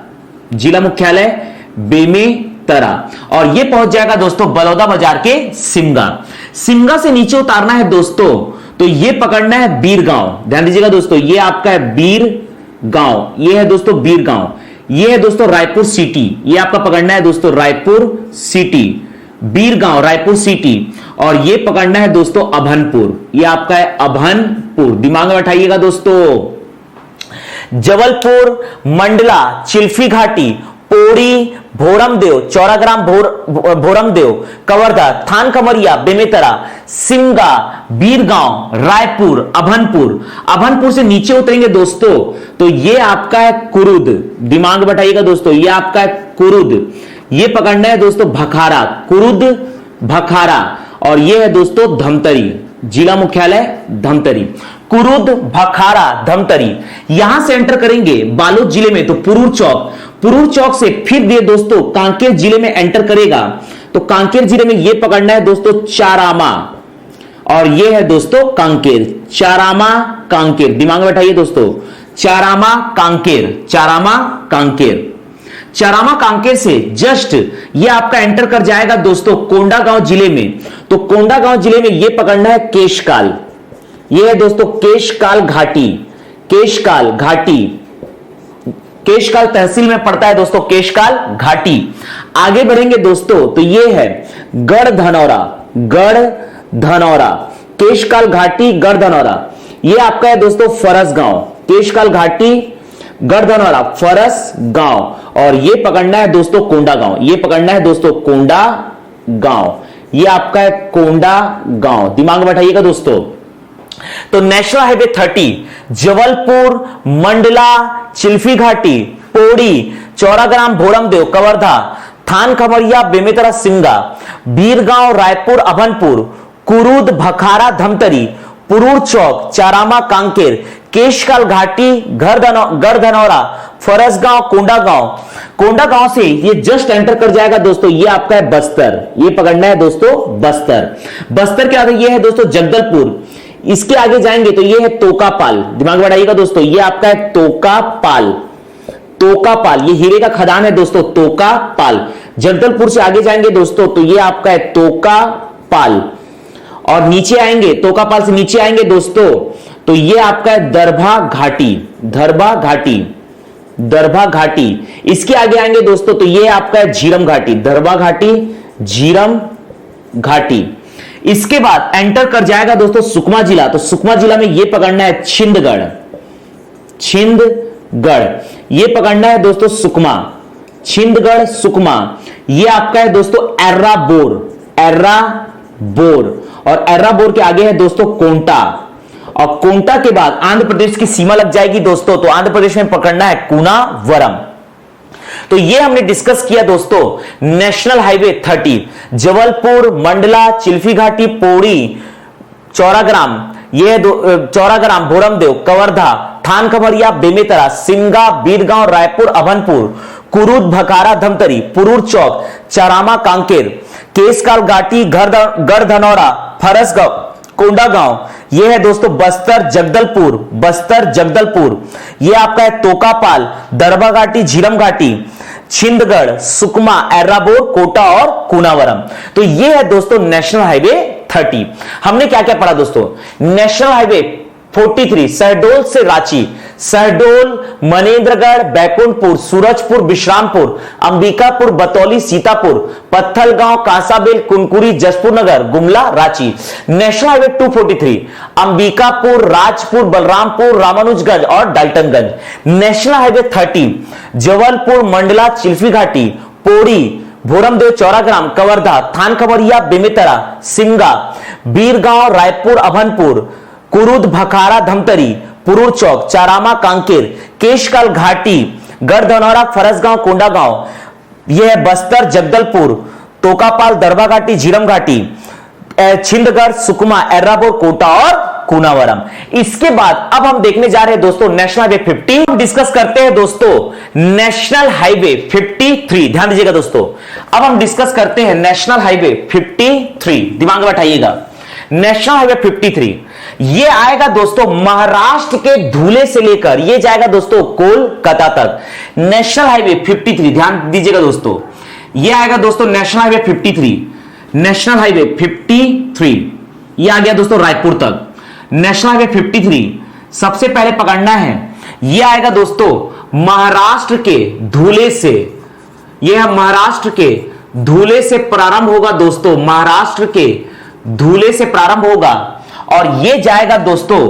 जिला मुख्यालय बेमेतरा, और ये पहुंच जाएगा दोस्तों बलौदा बाजार के सिमगा। सिमगा से नीचे उतारना है दोस्तों तो ये पकड़ना है बीरगांव। ध्यान दीजिएगा दोस्तों, ये आपका है बीरगांव, ये है दोस्तों बीरगांव। ये है दोस्तों रायपुर सिटी, ये आपका पकड़ना है दोस्तों रायपुर सिटी, बीरगांव रायपुर सिटी। और ये पकड़ना है दोस्तों अभनपुर, ये आपका है अभनपुर, दिमाग में बैठाइएगा दोस्तों। जबलपुर, मंडला, चिल्फी घाटी, पौड़ी, भोरमदेव, चौराग्राम, भोरमदेव, कवर्धा, थान खमरिया, बेमेतरा, सिमगा, बीरगांव, रायपुर, अभनपुर। अभनपुर से नीचे उतरेंगे दोस्तों तो ये आपका है कुरुद, दिमाग में बैठाइएगा दोस्तों, ये आपका है कुरुद। ये पकड़ना है दोस्तों भखारा, कुरुद भखारा, और ये है दोस्तों धमतरी, जिला मुख्यालय धमतरी, कुरुद भखारा धमतरी। यहां से एंटर करेंगे बालोद जिले में तो पुरूर चौक, पुरूर चौक से फिर ये दोस्तों कांकेर जिले में एंटर करेगा तो कांकेर जिले में ये पकड़ना है दोस्तों चारामा, और ये है दोस्तों कांकेर, चारामा कांकेर, दिमाग में बैठाइए दोस्तों, चारामा कांकेर, चारामा कांकेर। चारामा कांकेर से जस्ट ये आपका एंटर कर जाएगा दोस्तों कोंडागांव जिले में, तो कोंडागांव जिले में ये पकड़ना है केशकाल, ये है दोस्तों केशकाल घाटी, केशकाल घाटी, केशकाल तहसील में पड़ता है दोस्तों केशकाल घाटी। आगे बढ़ेंगे दोस्तों तो ये है गढ़धनौरा, गढ़धनौरा, केशकाल घाटी गढ़धनौरा, ये आपका है दोस्तों फरस गांव। केशकाल घाटी गढ़धनौरा फरस गांव, और ये पकड़ना है दोस्तों कोंडा गांव। ये पकड़ना है दोस्तों कोंडा गांव, ये आपका है कोंडा गांव। दिमाग में बैठाइएगा दोस्तों। तो नेशनल हाईवे 30 जबलपुर, मंडला, चिल्फी घाटी, पौड़ी, चौराग्राम, भोरमदेव, कवर्धा, थान खमरिया, बेमेतरा, सिंगा, बीरगांव, रायपुर, अभनपुर, कुरूद, भखारा, धमतरी, पुरूर चौक, चारामा, कांकेर, केशकाल घाटी, गढ़धनौरा, फरसगांव, कोंडागांव। कोंडागांव से ये जस्ट एंटर कर जाएगा दोस्तों, ये आपका है बस्तर। ये पकड़ना है दोस्तों बस्तर। बस्तर के आगे ये है दोस्तों जगदलपुर। इसके आगे जाएंगे तो ये है तोकापाल। दिमाग बढ़ाइएगा दोस्तों, ये आपका है तोकापाल। तोकापाल ये हीरे का खदान है दोस्तों, तोकापाल। जगदलपुर से आगे जाएंगे दोस्तों तो ये आपका है तोकापाल, और नीचे आएंगे तोकापाल से नीचे आएंगे दोस्तों तो ये आपका है दरभा घाटी। दरभा घाटी, दरभा घाटी। इसके आगे आएंगे दोस्तों तो ये आपका है झीरम घाटी। दरभा घाटी, झीरम घाटी। इसके बाद एंटर कर जाएगा दोस्तों सुकमा जिला। तो सुकमा जिला में ये पकड़ना है छिंदगढ़। छिंदगढ़ ये पकड़ना है दोस्तों सुकमा। छिंदगढ़, सुकमा। ये आपका है दोस्तों एर्रा बोर। एर्रा बोर, और एर्रा बोर के आगे है दोस्तों कोंटा, और कोंटा के बाद आंध्र प्रदेश की सीमा लग जाएगी दोस्तों। तो आंध्र प्रदेश में पकड़ना है कूनावरम। तो ये हमने डिस्कस किया दोस्तों नेशनल हाईवे 30 जबलपुर, मंडला, चिल्फी घाटी, पौड़ी, चौराग्राम, ये चौराग्राम, भोरमदेव, कवर्धा, थान खमरिया, बेमेतरा, सिंगा, बीरगांव, रायपुर, अभनपुर, कुरूद, भखारा, धमतरी, पुरूर चौक, चारामा, कांकेर, केशकाल घाटी, गढ़धनौरा, फरसगांव, कोंडागांव। ये है दोस्तों बस्तर जगदलपुर। बस्तर जगदलपुर ये आपका है तोकापाल, दरभा घाटी, झीरम घाटी, छिंदगढ़, सुकमा, एर्राबोर, कोटा और कूनावरम। तो ये है दोस्तों नेशनल हाईवे 30। हमने क्या क्या पढ़ा दोस्तों? नेशनल हाईवे 43 शहडोल से रांची, शहडोल, मनेन्द्रगढ़, बैकुंठपुर, सूरजपुर, विश्रामपुर, अंबिकापुर, बतौली, सीतापुर, पत्थलगांव, कांसाबेल, कुनकुरी, जसपुर नगर, गुमला, रांची। नेशनल हाईवे 243 अंबिकापुर, राजपुर, बलरामपुर, रामानुजगंज और डाल्टनगंज। नेशनल हाईवे 30 जबलपुर, मंडला, चिल्फी घाटी, पौड़ी, भोरमदेव, चौराग्राम, कवर्धा, थान खमरिया, बेमेतरा, सिंगा, बीरगांव, रायपुर, अभनपुर, कुरूद, भखारा, धमतरी, पुरूर चौक, चारामा, कांकेर, केशकाल घाटी, गढ़धनौरा, फरसगांव, कोंडागांव। यह है बस्तर जगदलपुर, तोकापाल, दरभा घाटी, झीरम घाटी, छिंदगढ़, सुकमा, एर्राबोर, कोटा और कूनावरम। इसके बाद अब हम देखने जा रहे हैं दोस्तों नेशनल हाईवे 50। हम डिस्कस करते हैं दोस्तों नेशनल हाईवे 53। ध्यान दीजिएगा दोस्तों, अब हम डिस्कस करते हैं नेशनल हाईवे 53। दिमाग में बैठाइएगा, नेशनल हाईवे 53 ये आएगा दोस्तों महाराष्ट्र के धुले से लेकर ये जाएगा दोस्तों कोलकाता तक। नेशनल हाईवे 53 ध्यान दीजिएगा दोस्तों, ये आएगा दोस्तों नेशनल हाईवे 53। नेशनल हाईवे 53 ये आ गया दोस्तों रायपुर तक। नेशनल हाईवे 53 सबसे पहले पकड़ना है, ये आएगा दोस्तों महाराष्ट्र के धुले से। ये महाराष्ट्र के धुले से प्रारंभ होगा दोस्तों, महाराष्ट्र के धुले से प्रारंभ होगा और यह जाएगा दोस्तों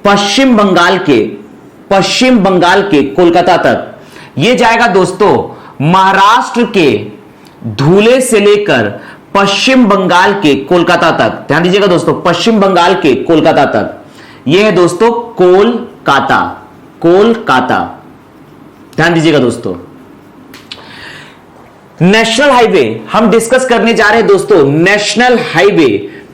पश्चिम बंगाल के कोलकाता तक। यह जाएगा दोस्तों महाराष्ट्र के धुले से लेकर पश्चिम बंगाल के कोलकाता तक। ध्यान दीजिएगा दोस्तों, पश्चिम बंगाल के कोलकाता तक। यह है दोस्तों कोलकाता। ध्यान दीजिएगा दोस्तों, नेशनल हाईवे हम डिस्कस करने जा रहे हैं दोस्तों नेशनल हाईवे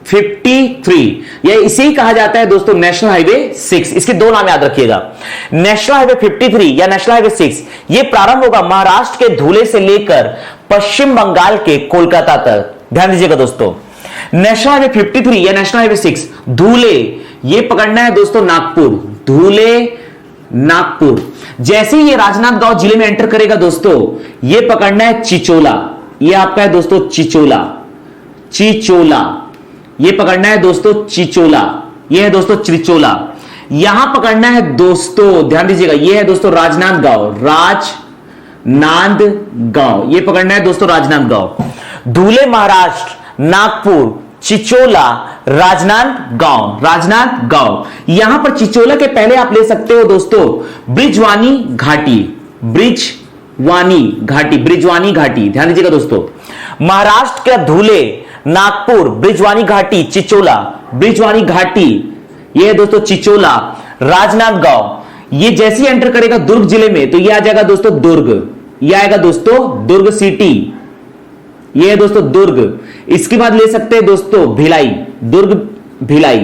53। यह इसे ही कहा जाता है दोस्तों नेशनल हाईवे 6। इसके दो नाम याद रखिएगा, नेशनल हाईवे 53 या नेशनल हाईवे 6। यह प्रारंभ होगा महाराष्ट्र के धुले से लेकर पश्चिम बंगाल के कोलकाता तक। ध्यान दीजिएगा दोस्तों, नेशनल हाईवे 53 या नेशनल हाईवे 6 धुले, यह पकड़ना है दोस्तों नागपुर। धुले नागपुर। जैसे ही ये राजनांदगांव जिले में एंटर करेगा दोस्तों, यह पकड़ना है चिचोला। यह आपका है दोस्तों चिचोला। ये पकड़ना है दोस्तों चिचोला। ये है दोस्तों त्रिचोला। यहां पकड़ना है दोस्तों, ध्यान दीजिएगा, ये है दोस्तों राजनांदगांव। ये पकड़ना है दोस्तों राजनांदगांव। धुले महाराष्ट्र, नागपुर, चिचोला, राजनांदगांव, राजनांदगांव। यहां पर चिचोला के पहले आप ले सकते हो दोस्तों ब्रिजवानी घाटी, ब्रिजवानी घाटी, ब्रिजवानी घाटी, ध्यान दीजिएगा दोस्तों। महाराष्ट्र का धुले, नागपुर, ब्रिजवानी घाटी, चिचोला, ब्रिजवानी घाटी, यह है दोस्तों चिचोला, राजनांदगांव। ये जैसे ही एंटर करेगा दुर्ग जिले में तो यह आ जाएगा दोस्तों दुर्ग, यह आएगा दोस्तों दुर्ग सिटी, यह है दोस्तों दुर्ग। इसके बाद ले सकते हैं दोस्तों भिलाई, दुर्ग भिलाई,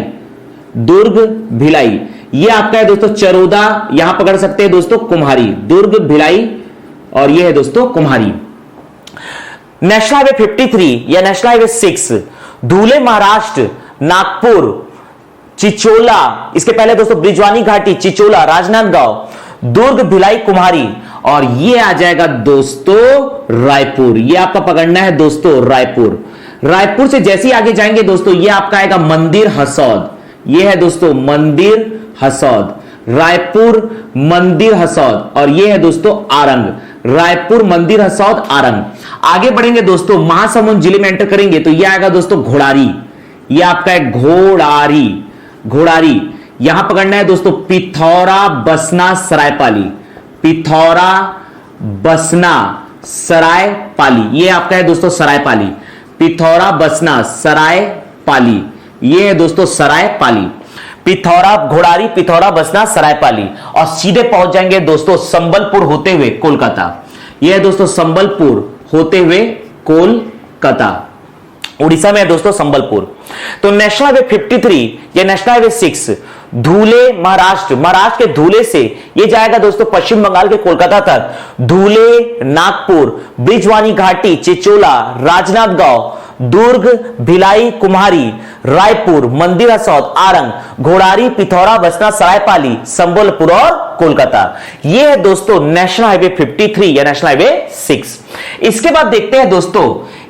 दुर्ग भिलाई, यह आपका है दोस्तों चरोदा, यहां पकड़ सकते हैं दोस्तों कुम्हारी, दुर्ग भिलाई, और यह है दोस्तों कुम्हारी। नेशनल हाईवे 53 या नेशनल हाईवे 6 धुले महाराष्ट्र, नागपुर, चिचोला, इसके पहले दोस्तों ब्रिजवानी घाटी, चिचोला, राजनांदगांव, दुर्ग भिलाई, कुम्हारी, और ये आ जाएगा दोस्तों रायपुर। ये आपका पकड़ना है दोस्तों रायपुर। रायपुर से जैसे ही आगे जाएंगे दोस्तों ये आपका आएगा मंदिर हसौद, ये है दोस्तों मंदिर हसौद, रायपुर मंदिर हसौद, और ये है दोस्तों आरंग, रायपुर मंदिर हसौद आरंग। आगे बढ़ेंगे दोस्तों महासमुंद जिले में एंटर करेंगे तो यह आएगा दोस्तों घोड़ारी, ये आपका है घोड़ारी, घोड़ारी। यहां पकड़ना है दोस्तों पिथौरा, बसना, सरायपाली, पिथौरा, बसना, सरायपाली, ये आपका है दोस्तों सरायपाली, पिथौरा, बसना, सरायपाली, ये है दोस्तों सरायपाली, पिथौरा, घोड़ारी, पिथौरा, बसना, सरायपाली, और सीधे पहुंच जाएंगे दोस्तों संबलपुर होते हुए कोलकाता। यह है दोस्तों संबलपुर होते हुए कोलकाता, उड़ीसा में है दोस्तों संबलपुर। तो नेशनल हाईवे 53 या नेशनल हाईवे 6 धुले महाराष्ट्र, महाराष्ट्र के धुले से ये जाएगा दोस्तों पश्चिम बंगाल के कोलकाता तक, धुले, नागपुर, ब्रिजवानी घाटी, चिचोला, राजनांदगांव, दुर्ग, भिलाई, कुम्हारी, रायपुर, मंदिर हसौद, आरंग, घोड़ारी, पिथौरा, बसना, सरायपाली, संबलपुर और कोलकाता। यह है दोस्तों नेशनल हाईवे 53 या नेशनल हाईवे 6। इसके बाद देखते हैं दोस्तों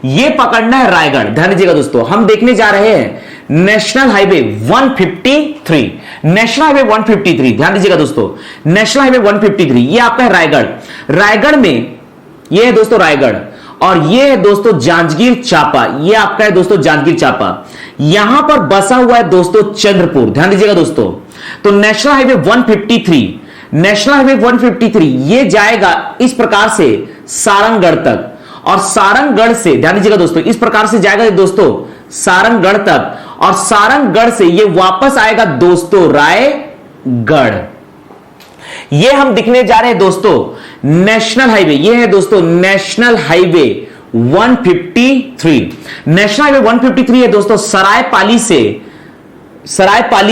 ये पकड़ना है रायगढ़, ध्यान दीजिएगा दोस्तों हम देखने जा रहे हैं नेशनल हाईवे 153, नेशनल हाईवे 153, ध्यान दीजिएगा दोस्तों नेशनल हाईवे 153, ये आपका है रायगढ़। रायगढ़ में ये है दोस्तों रायगढ़, और ये है दोस्तों जांजगीर चांपा, ये आपका है दोस्तों जांजगीर चांपा। यहां पर बसा हुआ है दोस्तों चंद्रपुर, ध्यान दीजिएगा दोस्तों। तो नेशनल हाईवे 153, नेशनल हाईवे 153 ये जाएगा इस प्रकार से सारंगगढ़ तक, और सारंगगढ़ से ध्यान दीजिएगा दोस्तों इस प्रकार से जाएगा दोस्तों सारंगगढ़ तक, और सारंगगढ़ से ये वापस आएगा दोस्तों रायगढ़। ये हम दिखने जा रहे हैं दोस्तों नेशनल हाईवे, ये है दोस्तों नेशनल हाईवे 153। नेशनल हाईवे 153 है दोस्तों सरायपाली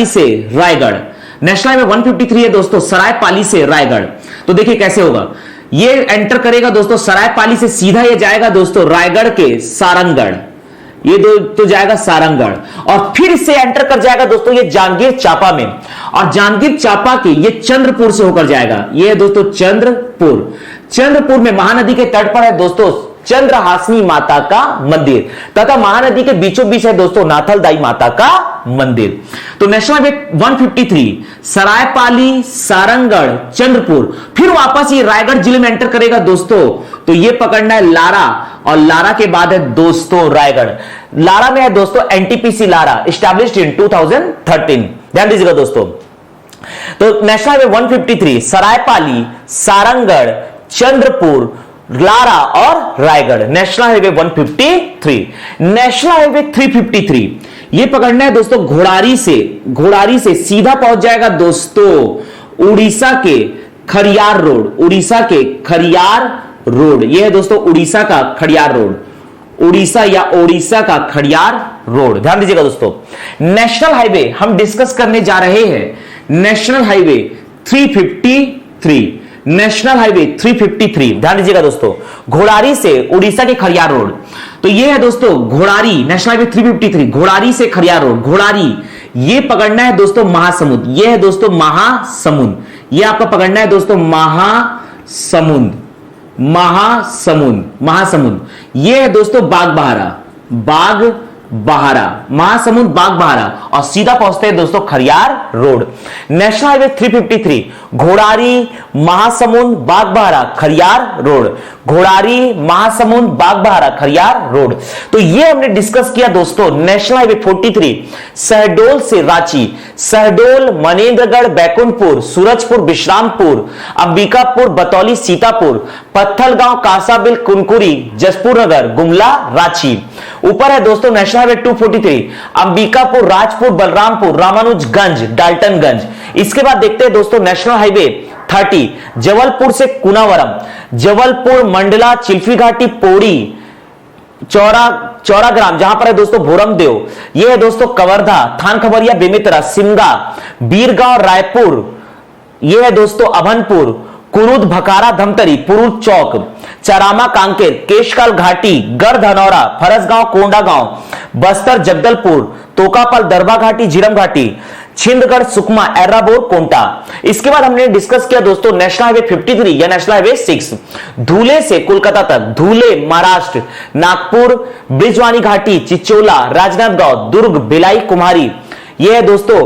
से रायगढ़। नेशनल हाईवे 153 है दोस्तों सरायपाली से रायगढ़। तो देखिए कैसे होगा, ये एंटर करेगा दोस्तों सरायपाली से, सीधा ये जाएगा दोस्तों रायगढ़ के सारंगगढ़, ये तो जाएगा सारंगगढ़, और फिर से एंटर कर जाएगा दोस्तों ये जांजगीर चांपा में, और जांजगीर चांपा के ये चंद्रपुर से होकर जाएगा, ये है दोस्तों चंद्रपुर। चंद्रपुर में महानदी के तट पर है दोस्तों चंद्रहासिनी माता का मंदिर, तथा महानदी के बीचों बीच है दोस्तों नाथलदाई माता का मंदिर। तो नेशनल हाईवे 153 सरायपाली, सारंगगढ़, चंद्रपुर, फिर वापस ये रायगढ़ जिले में एंटर करेगा दोस्तों, तो ये पकड़ना है लारा, और लारा के बाद है दोस्तों रायगढ़। लारा में है दोस्तों एनटीपीसी लारा, एस्टैब्लिश्ड इन 2013, ध्यान दीजिएगा दोस्तों। तो नेशनल हाईवे 153 सरायपाली, सारंगगढ़, चंद्रपुर, लारा और Raigarh, national highway 153। National highway 353 ये पकड़ना है दोस्तों घोड़ारी से सीधा पहुंच जाएगा दोस्तों उड़ीसा के खरियार रोड, उड़ीसा के खरियार रोड, ये है दोस्तों उड़ीसा का खरियार रोड, उड़ीसा या ओडिशा का खड़ियार रोड, ध्यान दीजिएगा दोस्तों। नेशनल हाईवे हम डिस्कस करने जा रहे हैं नेशनल हाईवे 353, नेशनल हाईवे 353, ध्यान दीजिएगा दोस्तों, घोड़ारी से उड़ीसा के खड़ियार रोड। तो ये है दोस्तों घोड़ारी, नेशनल हाईवे 353 घोड़ारी से खड़ियार रोड, घोड़ारी ये पकड़ना है दोस्तों महासमुंद, ये है दोस्तों महासमुंद, ये आपका पकड़ना है दोस्तों महासमुंद, महासमुंद, महासमुंद। ये है दोस्तों बागबाहरा, बहारा, महासमुंद बाग बहारा, और सीधा पहुंचते हैं दोस्तों खरियार रोड। नेशनल highway 353 Ghodari Mahasamund Bag Bahara Khariar road, Ghodari Mahasamund Bag Bahara Khariar road. तो ये हमने डिस्कस किया दोस्तों नेशनल हाईवे 43 शहडोल से रांची, शहडोल, मनेन्द्रगढ़, बैकुंठपुर, सूरजपुर, विश्रामपुर, अंबिकापुर, बतौली, सीतापुर, पत्थलगांव, कासाबिल, कुनकुरी, जसपुर नगर, गुमला, रांची। ऊपर है दोस्तों नेशनल हाईवे 243 अंबिकापुर, राजपुर, बलरामपुर, रामानुजगंज, डाल्टनगंज। इसके बाद देखते हैं दोस्तों नेशनल हाईवे 30 जबलपुर से कुनावरम, जबलपुर, मंडला, चिल्फी घाटी, पौड़ी, चौराग्राम जहां पर है दोस्तों भोरमदेव, यह है दोस्तों कवर्धा, थान खबरिया, बेमित्रा, सिमगा, बीरगांव, रायपुर, यह है दोस्तों अभनपुर, कुरुद, भकारा, धमतरी, पुरुद चौक, चरामा, कांकेर, केशकाल घाटी, गढ़ धनौरा, फरसगांव, कोंडागांव, बस्तर, जगदलपुर, तोकापाल, दरभा घाटी, झीरम घाटी, छिंदगढ़, सुकमा, एर्राबोर, कोंटा। इसके बाद हमने डिस्कस किया दोस्तों नेशनल हाईवे 53 या नेशनल हाईवे 6 धुले से कोलकाता तक, धुले महाराष्ट्र, नागपुर, ब्रिजवानी घाटी, चिचोला, राजनांदगांव, दुर्ग, भिलाई, कुम्हारी, यह है दोस्तों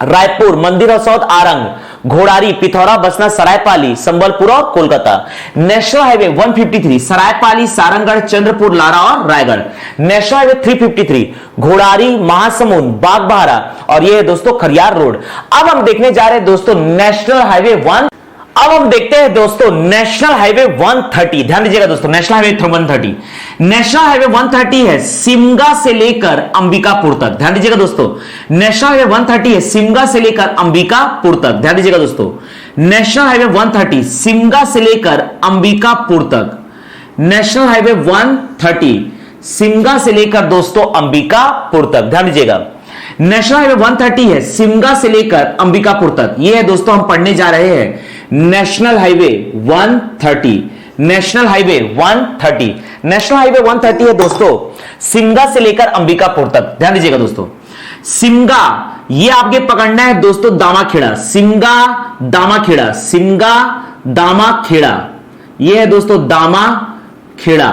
रायपुर, मंदिर हसौद, आरंग, घोड़ारी, पिथौरा, बसना, सरायपाली, संबलपुर और कोलकाता। नेशनल हाईवे 153 सरायपाली, सारंगढ़, चंद्रपुर, लारा और रायगढ़। नेशनल हाईवे 353 घोड़ारी, महासमुंद, बागबाहरा, और ये है दोस्तों खरियार रोड। अब हम देखने जा रहे हैं दोस्तों नेशनल हाईवे 1। अब हम देखते हैं दोस्तों नेशनल हाईवे 130। ध्यान दीजिएगा दोस्तों नेशनल हाईवे 130, नेशनल हाईवे 130 है सिमगा से लेकर अंबिकापुर तक। ध्यान दीजिएगा दोस्तों नेशनल हाईवे 130 है सिमगा से लेकर अंबिकापुर तक। ध्यान दीजिएगा दोस्तों नेशनल हाईवे 130 सिमगा से लेकर अंबिकापुर तक। नेशनल हाईवे 130 सिमगा से लेकर दोस्तों अंबिकापुर तक। ध्यान दीजिएगा नेशनल हाईवे 130 है सिमगा से लेकर अंबिकापुर तक। यह है दोस्तों हम पढ़ने जा रहे हैं national highway 130। National highway 130, national highway 130 है दोस्तों सिमगा से लेकर अंबिकापुर तक। ध्यान दीजिएगा दोस्तों सिमगा, ये आपके पकड़ना है दोस्तों दामाखेड़ा, सिमगा दामाखेड़ा, सिमगा दामाखेड़ा, ये है दोस्तों दामाखेड़ा।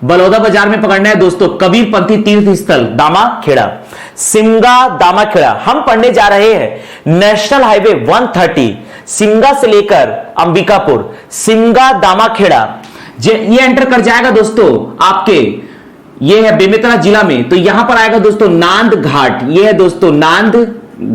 बलौदा बाजार में पकड़ना है दोस्तों कबीरपंथी तीर्थ स्थल दामाखेड़ा, सिमगा दामाखेड़ा। हम पढ़ने जा रहे हैं नेशनल हाईवे 130 सिमगा से लेकर अंबिकापुर, सिमगा दामाखेड़ा। ये एंटर कर जाएगा दोस्तों आपके, ये है बेमेतरा जिला में, तो यहां पर आएगा दोस्तों नांद घाट, ये है दोस्तों नांद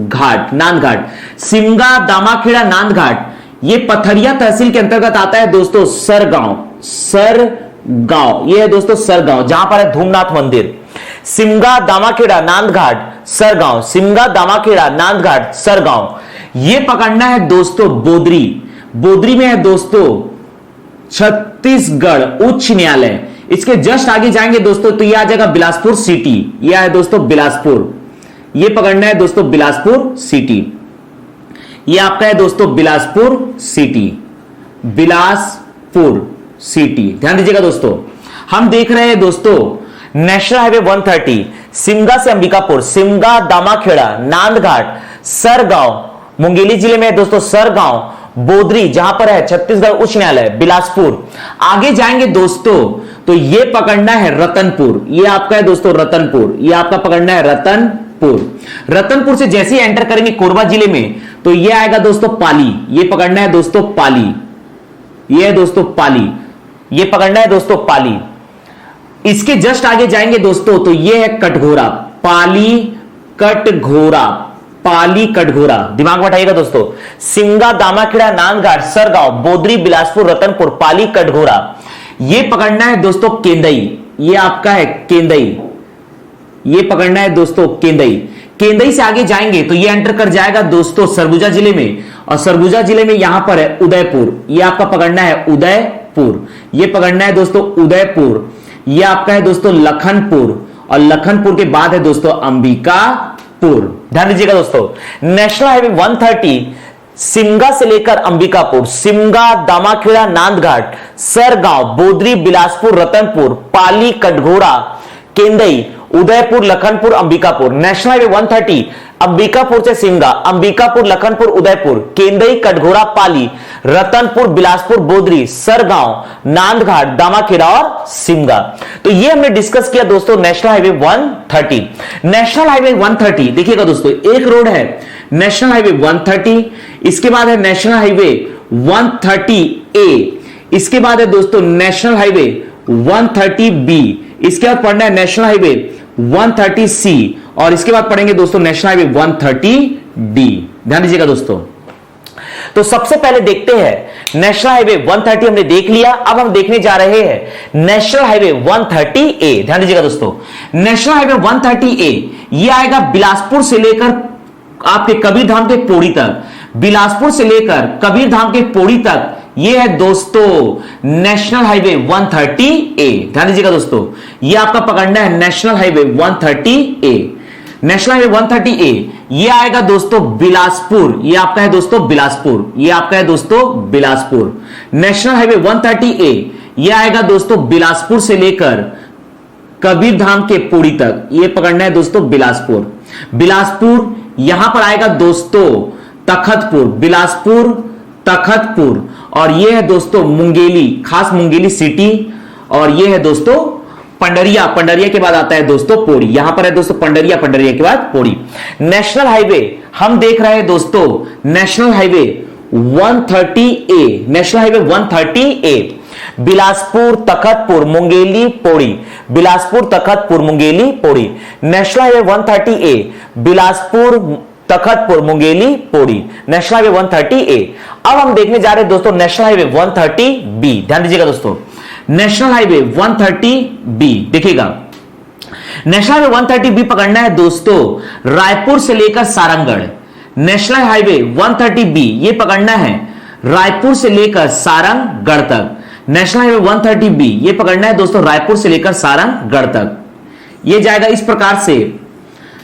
घाट, नांद घाट, सिमगा दामाखेड़ा नांद घाट। ये पथरिया तहसील के अंतर्गत आता है दोस्तों सरगांव, सरगांव, ये है दोस्तों सरगांव जहां पर है धूमनाथ मंदिर। सिमगा दामाखेड़ा नांद घाट सरगांव, सिमगा दामाखेड़ा नांद घाट सरगांव। ये पकड़ना है दोस्तों बोदरी, बोदरी में है दोस्तों छत्तीसगढ़ उच्च न्यायालय। इसके जस्ट आगे जाएंगे दोस्तों तो यह आ जाएगा बिलासपुर सिटी, यह है दोस्तों बिलासपुर। ये पकड़ना है दोस्तों बिलासपुर सिटी, यह आपका है दोस्तों बिलासपुर सिटी, बिलासपुर सिटी। ध्यान दीजिएगा दोस्तों हम देख रहे हैं दोस्तों नेशनल हाईवे 130 सिमगा से अंबिकापुर, सिमगा दामाखेड़ा नांदघाट सरगांव, मुंगेली जिले में है दोस्तों सरगांव, बोदरी जहां पर है छत्तीसगढ़ उच्च न्यायालय, बिलासपुर। आगे जाएंगे दोस्तों तो ये पकड़ना है रतनपुर, ये आपका है दोस्तों रतनपुर, ये आपका पकड़ना है रतनपुर। रतनपुर से जैसे ही एंटर करेंगे कोरबा जिले में तो ये आएगा दोस्तों पाली, ये पकड़ना है दोस्तों पाली, ये है दोस्तों पाली, ये पकड़ना है दोस्तों पाली। इसके जस्ट आगे जाएंगे दोस्तों तो ये है कटघोरा, पाली कटघोरा, पाली कटघोरा। दिमाग में उठाइएगा दोस्तों सिमगा दामाखेड़ा नांदघाट सरगांव, बोदरी, बिलासपुर, रतनपुर, पाली कटघोरा। ये पकड़ना है दोस्तों केंदई, ये आपका है केंदई, ये पकड़ना है दोस्तों केंदई। केंदई से आगे जाएंगे तो ये एंटर कर जाएगा दोस्तों सरगुजा जिले में, और सरगुजा जिले में यहां पर है उदयपुर, ये आपका पकड़ना है उदयपुर, ये पकड़ना है दोस्तों उदयपुर। ये आपका है दोस्तों लखनपुर, और लखनपुर के बाद है दोस्तों अंबिकापुर। ध्यान दीजिएगा दोस्तों नेशनल हाईवे 130 सिमगा से लेकर अंबिकापुर, सिमगा दामाखेड़ा नांदघाट सरगांव, बोदरी, बिलासपुर, रतनपुर, पाली कटघोरा, केंदई, उदयपुर, लखनपुर, अंबिकापुर। नेशनल हाईवे 130 अंबिकापुर से सिमगा, अंबिकापुर, लखनपुर, उदयपुर, केंदई, कटघोरा, पाली, रतनपुर, बिलासपुर, बोदरी, सरगांव, नांदघाट, दामाखेड़ा और सिमगा। तो ये हमने डिस्कस किया दोस्तों नेशनल हाईवे 130। नेशनल हाईवे 130 देखिएगा दोस्तों, एक रोड है नेशनल हाईवे 130, इसके बाद है नेशनल हाईवे 130A, इसके बाद है दोस्तों नेशनल हाईवे 130B, इसके बाद पढ़ना है नेशनल हाईवे 130C और इसके बाद पढ़ेंगे दोस्तों नेशनल हाईवे 130D। ध्यान दीजिएगा दोस्तों। तो सबसे पहले देखते हैं नेशनल हाईवे 130 हमने देख लिया, अब हम देखने जा रहे हैं नेशनल हाईवे 130A। ध्यान दीजिएगा दोस्तों, नेशनल हाईवे 130A ये आएगा बिलासपुर से लेकर आपके कबीरधाम के पौड़ी तक, बिलासपुर से लेकर कबीरधाम के पौड़ी तक ये है दोस्तों नेशनल हाईवे 130A। ध्यान दीजिएगा दोस्तों, ये आपका पकड़ना है national highway 130A। National highway 130A ये आएगा दोस्तों बिलासपुर, ये आपका है दोस्तों बिलासपुर, ये आपका है दोस्तों बिलासपुर। नेशनल हाईवे 130A ये आएगा दोस्तों बिलासपुर से लेकर कबीरधाम के पौड़ी तक, ये पकड़ना है दोस्तों बिलासपुर। बिलासपुर यहां पर आएगा दोस्तों तखतपुर, बिलासपुर तखतपुर, और ये है दोस्तों मुंगेली, खास मुंगेली सिटी, और ये है दोस्तों पंडरिया, पंडरिया के बाद आता है दोस्तों पौड़ी, यहां पर है दोस्तों पंडरिया, पंडरिया के बाद पौड़ी। नेशनल हाईवे हम देख रहे हैं दोस्तों national highway 130A, national highway 130A Bilaspur Takhatpur Mungeli Pauri, Bilaspur Takhatpur Mungeli Pauri. National highway 130A Bilaspur Takhatpur Mungeli Pauri, national highway 130A। अब हम देखने जा रहे हैं दोस्तों नेशनल हाईवे 130B। ध्यान दीजिएगा दोस्तों, नेशनल हाईवे 130B देखिएगा, नेशनल हाईवे 130B पकड़ना है दोस्तों रायपुर से लेकर सारंगगढ़। नेशनल हाईवे 130B ये पकड़ना है रायपुर से लेकर सारंगगढ़ तक। नेशनल हाईवे 130B ये पकड़ना है दोस्तों रायपुर से लेकर सारंगगढ़ तक। ये जाएगा इस प्रकार से,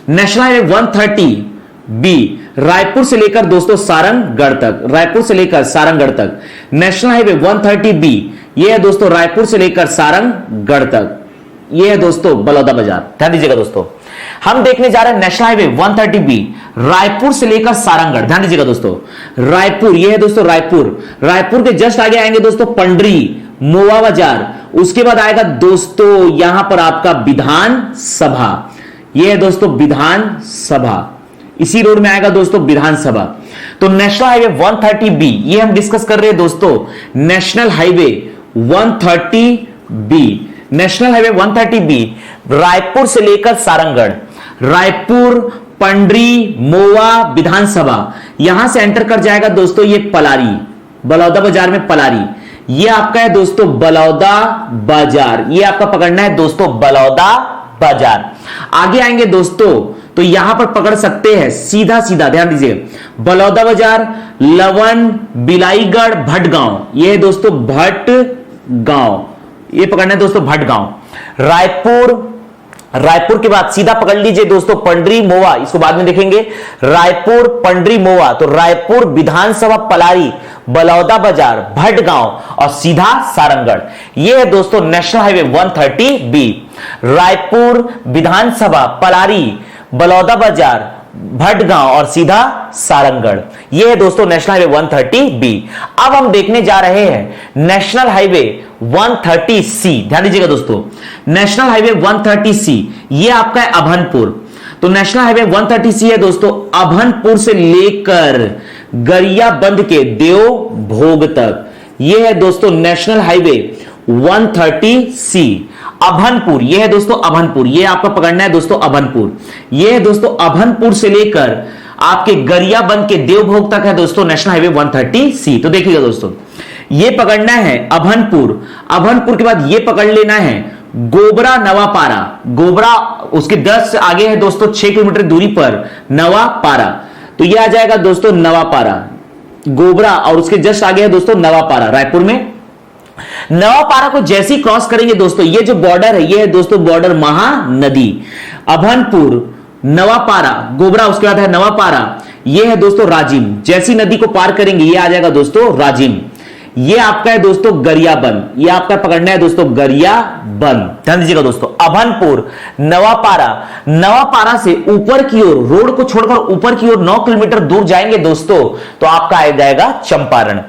नेशनल हाईवे 130B रायपुर से लेकर दोस्तों सारंगगढ़ तक, रायपुर से लेकर सारंगगढ़ तक। नेशनल हाईवे 130B ये है दोस्तों रायपुर से लेकर सारंगगढ़ तक, ये है दोस्तों बलौदाबाजार। ध्यान दीजिएगा दोस्तों, हम देखने जा रहे हैं नेशनल हाईवे 130B रायपुर से लेकर सारंगगढ़। ध्यान दीजिएगा दोस्तों, रायपुर ये है दोस्तों रायपुर, रायपुर के जस्ट आगे आएंगे दोस्तों पंडरी, मोवा बाजार, उसके बाद आएगा दोस्तों यहां पर आपका विधान सभा, ये है दोस्तों विधान सभा, इसी रोड में आएगा दोस्तों विधानसभा। तो नेशनल हाईवे 130B ये हम डिस्कस कर रहे हैं दोस्तों national highway 130B, national highway 130B Raipur से लेकर सारंगगढ़, रायपुर, पंडरी, मोवा, विधानसभा, यहां से एंटर कर जाएगा दोस्तों ये पलारी, बलौदा बाजार में पलारी, ये आपका है दोस्तों बलौदा बाजार, ये आपका पकड़ना है दोस्तों बलौदा बाजार। आगे आएंगे दोस्तों तो यहां पर पकड़ सकते हैं सीधा सीधा, ध्यान दीजिए बलौदा बाजार, लवन, बिलाईगढ़, भटगांव, ये है दोस्तों भटगांव, ये पकड़ना है दोस्तों भटगांव। रायपुर, रायपुर के बाद सीधा पकड़ लीजिए दोस्तों पंडरी, मोवा, इसको बाद में देखेंगे, रायपुर, पंडरी, मोवा, तो रायपुर, विधानसभा, पलारी, बलौदा बाजार, भटगांव और सीधा सारंगगढ़। ये है दोस्तों नेशनल हाईवे 130B, रायपुर, विधानसभा, पलारी, बलौदा बाजार, भटगांव और सीधा सारंगगढ़। ये है दोस्तों नेशनल हाईवे 130B। अब हम देखने जा रहे हैं नेशनल हाईवे 130C। ध्यान दीजिएगा दोस्तों, नेशनल हाईवे 130C ये आपका है अभनपुर। तो नेशनल हाईवे 130C है दोस्तों अभनपुर से लेकर गरियाबंद के देव भोग तक, ये है दोस्तों नेशनल हाईवे 130C अभनपुर, ये है दोस्तों अभनपुर, ये आपका पकड़ना है दोस्तों अभनपुर, ये है दोस्तों अभनपुर से लेकर आपके गरियाबंद के देवभोग तक है दोस्तों नेशनल हाईवे 130C। तो देखिएगा दोस्तों, ये पकड़ना है अभनपुर, अभनपुर के बाद ये पकड़ लेना है गोबरा नवापारा, गोबरा उसके 10 आगे है दोस्तों 6 किलोमीटर दूरी पर नवापारा, तो ये आ जाएगा दोस्तों नवापारा, गोबरा और उसके जस्ट आगे है दोस्तों नवापारा, रायपुर में। नवापारा को जैसे ही क्रॉस करेंगे दोस्तों ये जो बॉर्डर है ये है दोस्तों बॉर्डर महानदी, अभनपुर, नवापारा, गोबरा, उसके बाद है नवापारा, ये है दोस्तों राजिम, जैसी नदी को पार करेंगे ये आ जाएगा दोस्तों राजिम, ये आपका है दोस्तों गरियाबंद, ये आपका पकड़ना है दोस्तों गरियाबंद। ध्यान दीजिएगा दोस्तों अभनपुर, नवापारा, नवापारा से ऊपर की ओर रोड को छोड़कर ऊपर की ओर 9 किलोमीटर दूर जाएंगे दोस्तों तो आपका आ जाएगा चंपारण।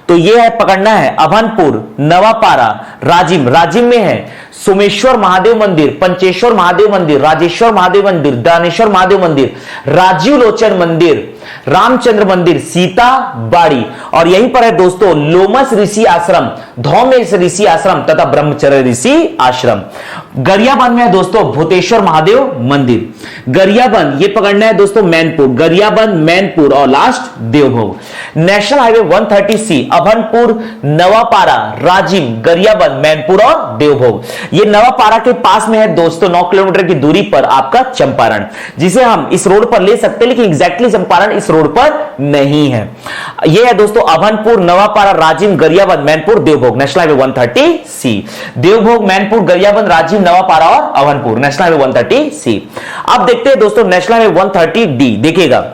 तो ये है पकड़ना है अभनपुर, नवापारा, राजिम, राजिम में है सोमेश्वर महादेव मंदिर, पंचेश्वर महादेव मंदिर, राजेश्वर महादेव मंदिर, दानेश्वर महादेव मंदिर, राजीव लोचन मंदिर, रामचंद्र मंदिर, सीता बाड़ी, और यहीं पर है दोस्तों लोमस ऋषि आश्रम, धौमेश ऋषि आश्रम तथा ब्रह्मचर्य ऋषि आश्रम। गरियाबंद में है दोस्तों भूतेश्वर महादेव मंदिर, गरियाबंद ये पकड़ना है दोस्तों मैनपुर, गरियाबंद मैनपुर, और last Deobhog. National highway 130C Abhanpur, Nawapara, Rajim, Gariaband, Mainpur और देवभोग। ये नवापारा के पास में है दोस्तों 9 किलोमीटर की दूरी पर आपका चंपारण, जिसे हम इस रोड पर ले सकते हैं, लेकिन एग्जैक्टली चंपारण इस रोड पर नहीं है। ये है दोस्तों Abhanpur, Nawapara, Rajim, Gariaband, Mainpur, Deobhog, national highway 130C। Deobhog, Mainpur, Gariaband, Rajim, Nawapara और अभनपुर, नेशनल हाईवे 130C। अब देखते हैं दोस्तों नेशनल हाईवे 130D, देखिएगा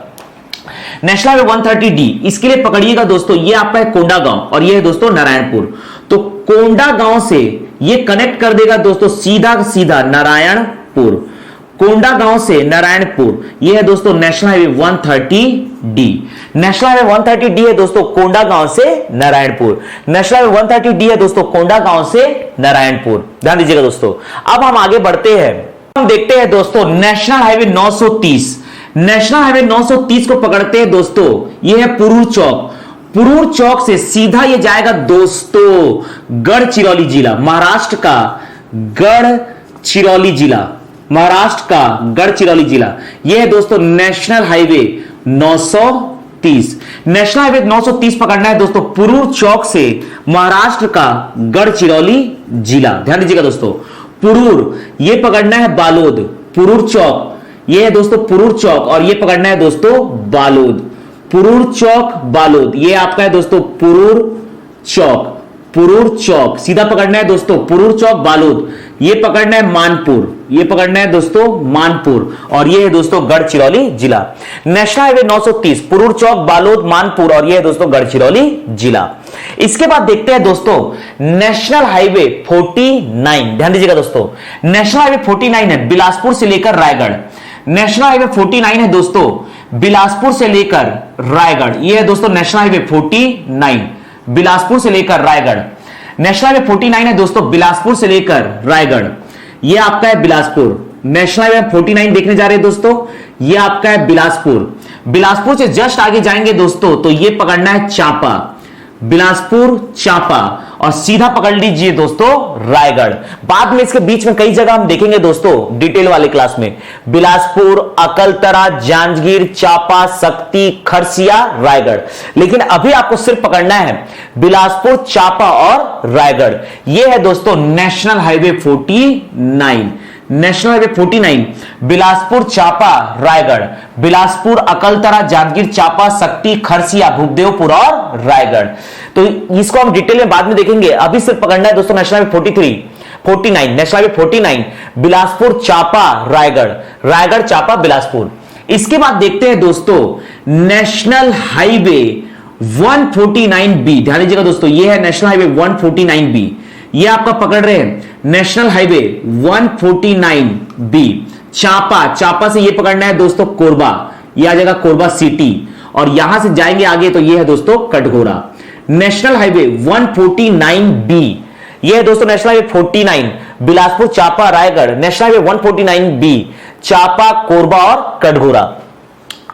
नेशनल हाईवे 130D, इसके लिए पकड़िएगा दोस्तों, ये आपका है कोंडा गांव और ये है दोस्तों नारायणपुर। तो कोंडा गांव से ये कनेक्ट कर देगा दोस्तों सीधा सीधा नारायणपुर, कोंडा गांव से नारायणपुर, ये है दोस्तों national highway 130D। National highway 130D है दोस्तों कोंडा गांव से नारायणपुर, नेशनल हाईवे 130D है दोस्तों कोंडा गांव से नारायणपुर, ध्यान दीजिएगा दोस्तों। अब हम आगे बढ़ते हैं, हम देखते हैं दोस्तों नेशनल हाईवे 930। नेशनल हाईवे 930 को पकड़ते हैं दोस्तों, ये है पुरूर चौक, पुरूर चौक से सीधा ये जाएगा दोस्तों गढ़चिरौली जिला, महाराष्ट्र का गढ़चिरौली जिला, महाराष्ट्र का गढ़चिरौली जिला। ये है दोस्तों नेशनल हाईवे 930। नेशनल हाईवे 930 पकड़ना है दोस्तों पुरूर चौक से महाराष्ट्र का गढ़चिरौली जिला, ध्यान दीजिएगा दोस्तों। पुरूर ये पकड़ना है बालोद, पुरूर चौक ये है दोस्तों पुरूर चौक, और ये पकड़ना है दोस्तों बालोद, पुरूर चौक बालोद, ये आपका है दोस्तों पुरूर चौक, पुरूर चौक सीधा पकड़ना है दोस्तों पुरूर चौक बालोद। ये पकड़ना है मानपुर, ये पकड़ना है दोस्तों मानपुर, और ये है दोस्तों गढ़चिरौली जिला। नेशनल हाईवे 930 पुरूर चौक बालोद मानपुर, और ये है दोस्तों गढ़चिरौली जिला। इसके बाद देखते हैं दोस्तों नेशनल हाईवे 49, ध्यान दीजिएगा दोस्तों नेशनल हाईवे 49 है बिलासपुर से लेकर रायगढ़, नेशनल हाईवे 49 है दोस्तों बिलासपुर से लेकर रायगढ़, ये है दोस्तों नेशनल हाईवे 49 बिलासपुर से लेकर रायगढ़। नेशनल हाईवे 49 है दोस्तों बिलासपुर से लेकर रायगढ़, ये आपका है बिलासपुर। नेशनल हाईवे 49 देखने जा रहे हैं दोस्तों, ये आपका है बिलासपुर। बिलासपुर से जस्ट आगे जाएंगे दोस्तों तो ये पकड़ना है चांपा, बिलासपुर चांपा, और सीधा पकड़ लीजिए दोस्तों रायगढ़। बाद में इसके बीच में कई जगह हम देखेंगे दोस्तों डिटेल वाले क्लास में, बिलासपुर, अकलतरा, जांजगीर, चांपा, शक्ति, खरसिया, रायगढ़, लेकिन अभी आपको सिर्फ पकड़ना है बिलासपुर, चांपा और रायगढ़। यह है दोस्तों national highway 49, national highway 49 Bilaspur, Champa, Raigarh, Bilaspur, Akaltara, Janjgir, Champa, शक्ति, खरसिया, भूपदेवपुर और रायगढ़। तो इसको हम डिटेल में बाद में देखेंगे, अभी सिर्फ पकड़ना है दोस्तों national highway 49 national highway 49 Bilaspur, Champa, Raigarh, Raigarh, Champa, Bilaspur. इसके बाद देखते हैं दोस्तों नेशनल हाईवे 149B, ध्यान दीजिएगा दोस्तों ये है नेशनल हाईवे 149B, ये आपका पकड़ रहे हैं national highway 149B Champa, Champa से ये पकड़ना है दोस्तों कोरबा, ये आ जाएगा कोरबा सिटी, और यहां से जाएंगे आगे तो ये है दोस्तों कटघोरा। नेशनल हाईवे 149B, ये है दोस्तों national highway 49 Bilaspur, Champa, Raigarh, national highway 149B Champa, Korba और कटघोरा।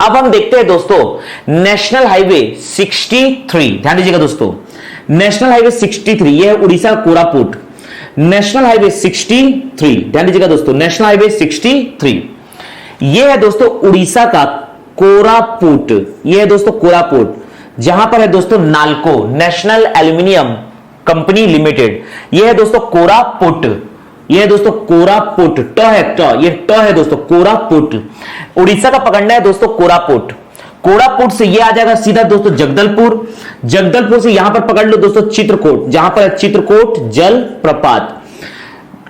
अब हम देखते हैं दोस्तों नेशनल हाईवे 63, ध्यान दीजिएगा दोस्तों नेशनल हाईवे 63, यह है उड़ीसा कोरापुट, नेशनल हाईवे 63, ध्यान दीजिएगा दोस्तों नेशनल हाईवे 63, यह है दोस्तों उड़ीसा का कोरापुट, यह है दोस्तों कोरापुट, जहां पर है दोस्तों NALCO national aluminium company limited, यह है दोस्तों कोरापुट, यह है दोस्तों कोरापुट, ट है ट, ये ट है दोस्तों कोरापुट, उड़ीसा का पकड़ना है दोस्तों कोरापुट। कोरापुट से ये आ जाएगा सीधा दोस्तों जगदलपुर, जगदलपुर से यहां पर पकड़ लो दोस्तों चित्रकूट, जहां पर है चित्रकूट जल प्रपात।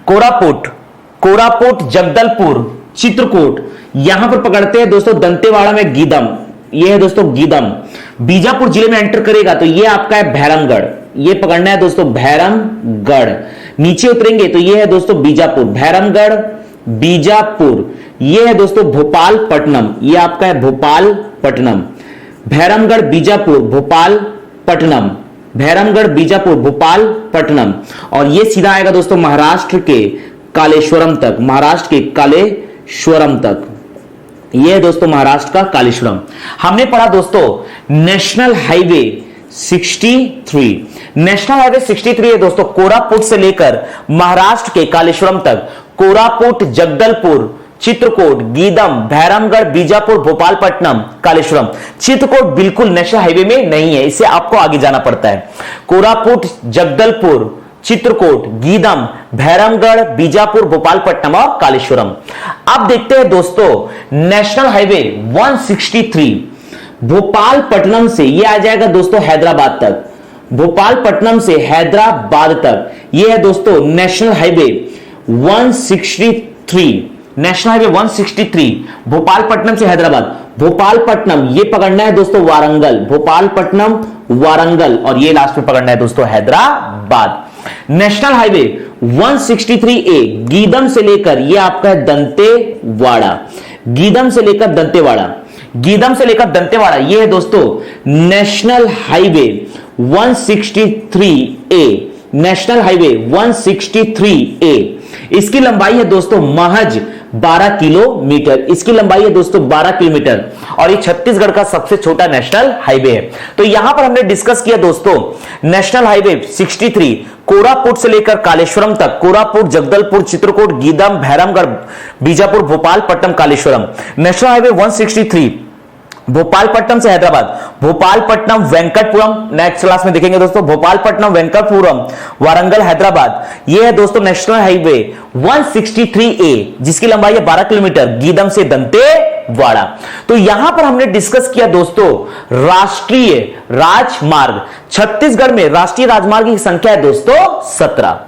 कोरापुट, कोरापुट, जगदलपुर, चित्रकूट, यहां पर पकड़ते हैं दोस्तों दंतेवाड़ा में गीदम, ये है दोस्तों गीदम। बीजापुर जिले में एंटर करेगा तो ये आपका है भैरमगढ़, ये पकड़ना है दोस्तों भैरमगढ़। नीचे उतरेंगे तो ये है दोस्तों बीजापुर, भैरमगढ़, बीजापुर, ये है दोस्तों भोपालपट्टनम, ये आपका है भोपालपट्टनम, भैरमगढ़, बीजापुर, भोपालपट्टनम, भैरमगढ़, बीजापुर, भोपाल, पटनम, और ये सीधा आएगा दोस्तों महाराष्ट्र के कालेश्वरम तक, महाराष्ट्र के कालेश्वरम तक। ये है दोस्तों महाराष्ट्र का कालेश्वरम। हमने पढ़ा दोस्तों नेशनल हाईवे 63। नेशनल हाईवे 63 है दोस्तों कोरापुट से लेकर महाराष्ट्र के कालेश्वरम तक। कोरापुट, जगदलपुर, चित्रकूट, गीदम, भैरमगढ़, बीजापुर, भोपालपट्टनम, कालेश्वरम। चित्रकूट बिल्कुल नेशनल हाईवे में नहीं है, इससे आपको आगे जाना पड़ता है। कोरापुट, जगदलपुर, चित्रकूट, गीदम, भैरमगढ़, बीजापुर, भोपालपट्टनम और कालेश्वरम। अब देखते हैं दोस्तों नेशनल हाईवे 163 भोपालपट्टनम से ये आ जाएगा दोस्तों हैदराबाद तक। भोपालपट्टनम से हैदराबाद तक ये है दोस्तों national highway 163। National highway 163 Bhopalpatnam से हैदराबाद। भोपालपट्टनम ये पकड़ना है दोस्तों वारंगल, भोपालपट्टनम वारंगल, और ये लास्ट में पकड़ना है दोस्तों Hyderabad. National highway 163A Geedam से लेकर ये आपका है दंतेवाड़ा। गीदम से लेकर दंतेवाड़ा, गीदम से लेकर दंतेवाड़ा ये है दोस्तों national highway 163A। National highway 163A इसकी लंबाई है दोस्तों महज 12 किलोमीटर। इसकी लंबाई है दोस्तों 12 किलोमीटर और ये छत्तीसगढ़ का सबसे छोटा नेशनल हाईवे है। तो यहां पर हमने डिस्कस किया दोस्तों नेशनल हाईवे 63 कोरापुट से लेकर कालेश्वरम तक। कोरापुट, जगदलपुर, चित्रकूट, गीदम, भैरमगढ़, बीजापुर, भोपालपट्टनम, कालेश्वरम। नेशनल हाईवे 163 भोपालपट्टनम से हैदराबाद। भोपालपट्टनम वेंकटपुरम नेक्स्ट क्लास में देखेंगे दोस्तों। भोपालपट्टनम वेंकटपुरम, वारंगल, हैदराबाद। यह है दोस्तों नेशनल हाईवे 163A जिसकी लंबाई है 12 किलोमीटर गीदम से दंतेवाड़ा। तो यहां पर हमने डिस्कस किया दोस्तों राष्ट्रीय राजमार्ग। छत्तीसगढ़ में राष्ट्रीय राजमार्ग की संख्या है दोस्तों 17।